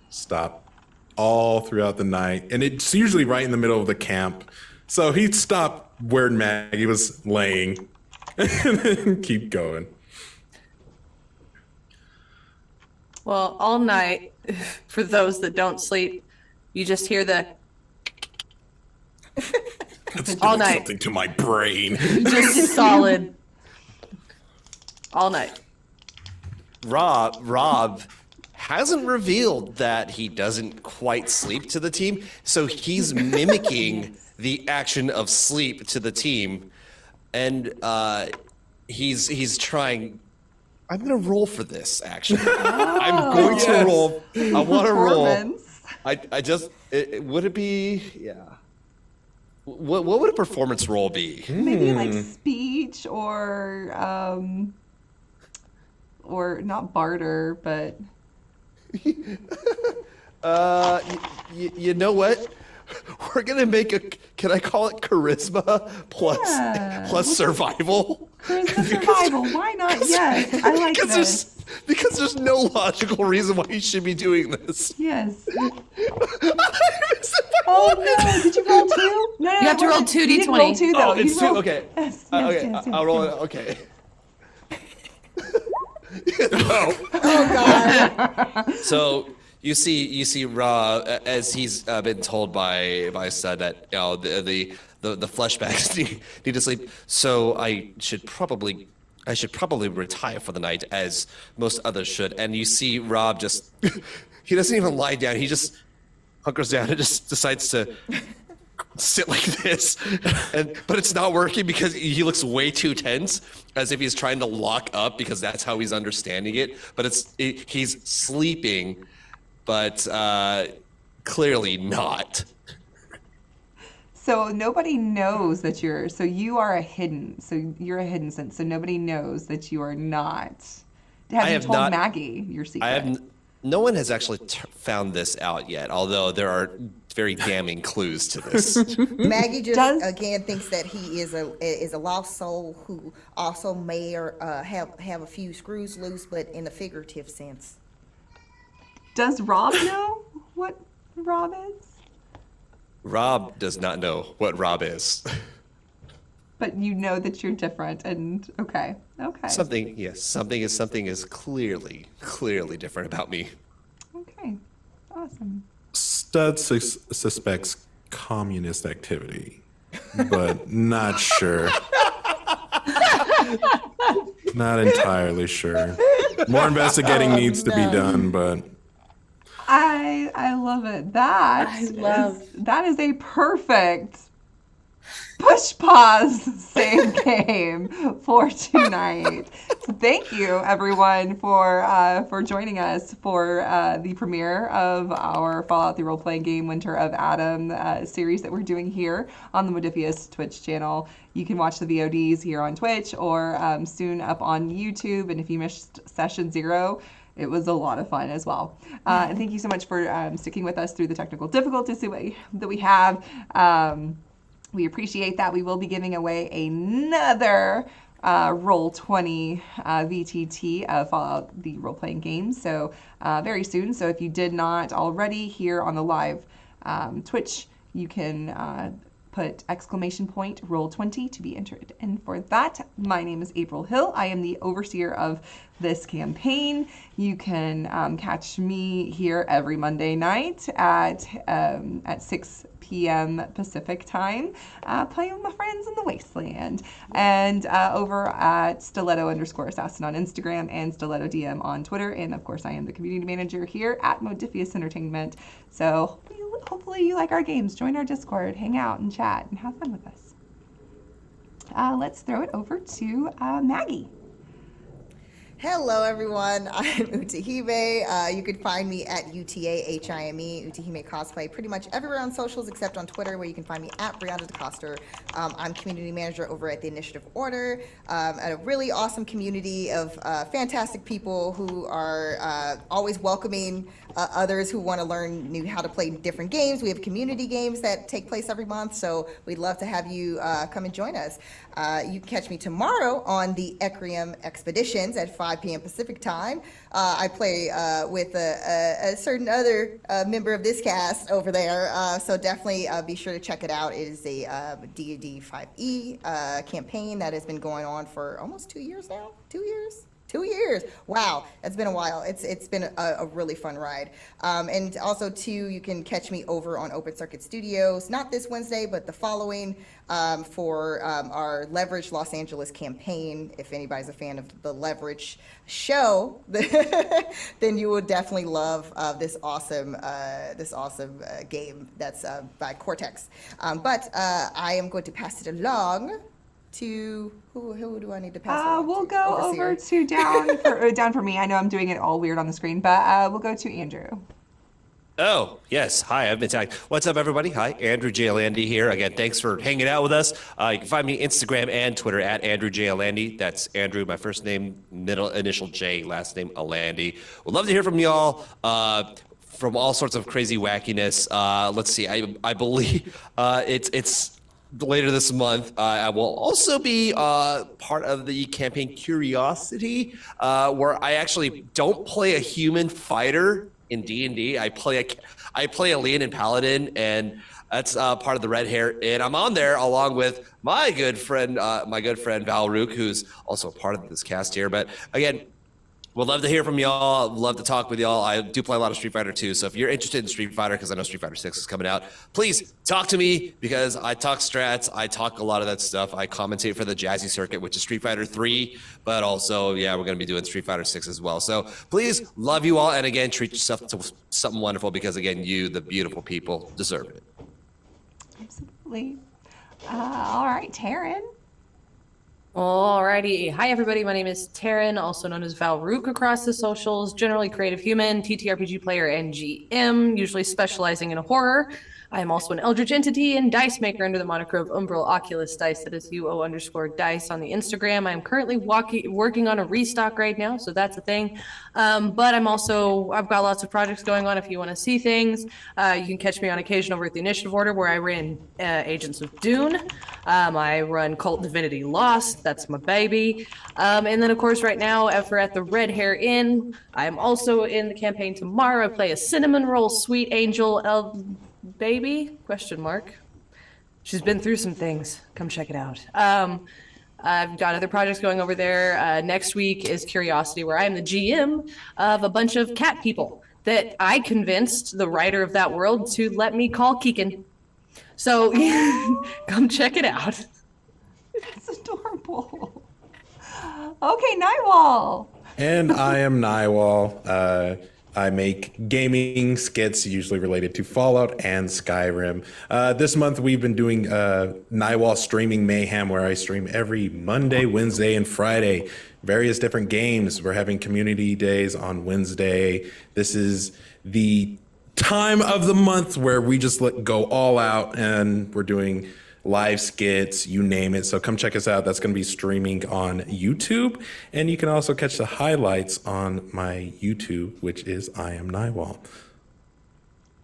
Stop all throughout the night, and it's usually right in the middle of the camp. So he'd stop where Maggie was laying and then keep going. Well, all night, for those that don't sleep, you just hear the It's all doing night. something to my brain. just solid all night. Rob hasn't revealed that he doesn't quite sleep to the team, so he's mimicking the action of sleep to the team, and he's trying. I'm gonna roll for this. Actually, I'm going to roll. I want to roll. Performance. I just would it be yeah. What would a performance roll be? Maybe like speech or not barter, but You know what? We're gonna make a. Can I call it charisma plus Yeah. plus survival? charisma survival. Why not? Yes, I like this. Because there's no logical reason why you should be doing this. Yes. Oh no! Did you roll 2? No, You have to roll 2d20. You didn't roll 2 though. Oh, it's You two. rolled- Okay. Yes. Okay. Yes. I'll roll it. Okay. No. So you see Ra as he's been told by Stud that the fleshbacks need to sleep. So I should probably retire for the night, as most others should. And you see Rob just he doesn't even lie down. He just hunkers down and just decides to sit like this, but it's not working because he looks way too tense, as if he's trying to lock up, because that's how he's understanding it. But he's sleeping, but clearly not. So nobody knows that you're. So you are a hidden. So you're a hidden sense. So nobody knows that you are not. Have you have told not- Maggie your secret? No one has actually found this out yet, although there are very damning clues to this. Maggie just Does- again thinks that he is a lost soul who also may or have a few screws loose, but in a figurative sense. Does Rob know what Rob is? Rob does not know what Rob is. But you know that you're different, and okay. Something is clearly different about me. Okay, awesome. Stud suspects communist activity, but not sure. Not entirely sure. More investigating needs to be done, but I love it. That is a perfect push pause save game for tonight. So thank you everyone for joining us for the premiere of our Fallout 3 role-playing game Winter of Adam series that we're doing here on the Modiphius Twitch channel. You can watch the VODs here on Twitch or soon up on YouTube. And if you missed session 0, it was a lot of fun as well. And thank you so much for sticking with us through the technical difficulties that we have. We appreciate that. We will be giving away another Roll20 VTT of Fallout, the role-playing game, so very soon. So if you did not already here on the live Twitch, you can put !Roll20 to be entered. And for that, my name is April Hill. I am the overseer of this campaign. You can catch me here every Monday night at 6 p.m. Pacific time, playing with my friends in the Wasteland. And over at stiletto_assassin on Instagram and stiletto DM on Twitter. And of course, I am the community manager here at Modiphius Entertainment. So hopefully you like our games. Join our Discord, hang out and chat and have fun with us. Let's throw it over to Maggie. Hello, everyone. I'm Utahime. You can find me at UTAHIME, Utahime Cosplay, pretty much everywhere on socials except on Twitter, where you can find me at Brianna DeCoster. I'm community manager over at the Initiative Order, at a really awesome community of fantastic people who are always welcoming others who want to learn how to play different games. We have community games that take place every month, so we'd love to have you come and join us. You can catch me tomorrow on the Ecrium Expeditions at 5 p.m. Pacific time. I play with a certain other member of this cast over there, so definitely be sure to check it out. It is a D&D 5e campaign that has been going on for almost 2 years now. 2 years? 2 years. Wow, that's been a while. It's been a really fun ride. And also, too, you can catch me over on Open Circuit Studios, not this Wednesday, but the following, for our Leverage Los Angeles campaign. If anybody's a fan of the Leverage show, then you will definitely love this awesome game that's by Cortex. But I am going to pass it along to who do I need to pass it on We'll to? go Overseer. over to down for me. I know I'm doing it all weird on the screen, but we'll go to Andrew. Oh, yes. Hi, I've been tagged. What's up, everybody? Hi, Andrew J. Landy here. Again, thanks for hanging out with us. You can find me Instagram and Twitter at Andrew J. Landy. That's Andrew, my first name, middle initial J, last name Alandy. Would love to hear from y'all. From all sorts of crazy wackiness. Let's see. I believe it's later this month. I will also be part of the campaign Curiosity, where I actually don't play a human fighter in D&D. I play a Leonin Paladin, and that's part of the Red Hair. And I'm on there along with my good friend Valrook, who's also a part of this cast here. But again, would love to hear from y'all. Love to talk with y'all. I do play a lot of Street Fighter too. So if you're interested in Street Fighter, because I know Street Fighter 6 is coming out, please talk to me, because I talk strats. I talk a lot of that stuff. I commentate for the Jazzy Circuit, which is Street Fighter 3, but also, yeah, we're going to be doing Street Fighter 6 as well. So please, love you all. And again, treat yourself to something wonderful, because again, you, the beautiful people, deserve it. Absolutely. All right, Taryn. Alrighty. Hi, everybody. My name is Taryn, also known as Valrook across the socials, generally creative human, TTRPG player, and GM, usually specializing in horror. I am also an Eldritch entity and dice maker under the moniker of Umbral Oculus Dice. That is UO_dice on the Instagram. I'm currently working on a restock right now, so that's a thing. But I've got lots of projects going on if you want to see things. You can catch me on occasion over at the Initiative Order, where I ran Agents of Dune. I run Cult Divinity Lost. That's my baby. And then, of course, right now, if we're at the Red Hair Inn, I'm also in the campaign tomorrow. I play a cinnamon roll sweet angel baby? ? She's been through some things. Come check it out. I've got other projects going over there. Next week is Curiosity, where I am the GM of a bunch of cat people that I convinced the writer of that world to let me call Keegan. So come check it out. It's adorable. Okay, Nightwall. And I am Nightwall. I make gaming skits usually related to Fallout and Skyrim. This month we've been doing Nightwall Streaming Mayhem, where I stream every Monday, Wednesday, and Friday. Various different games. We're having community days on Wednesday. This is the time of the month where we just go all out, and we're doing live skits, you name it. So come check us out. That's going to be streaming on YouTube. And you can also catch the highlights on my YouTube, which is I Am Nightwall.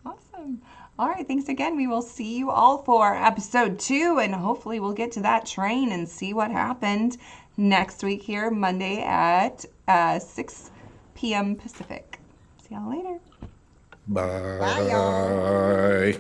Awesome. All right, thanks again. We will see you all for episode 2, and hopefully we'll get to that train and see what happened next week here, Monday at 6 p.m. Pacific. See y'all later. Bye. Bye, y'all.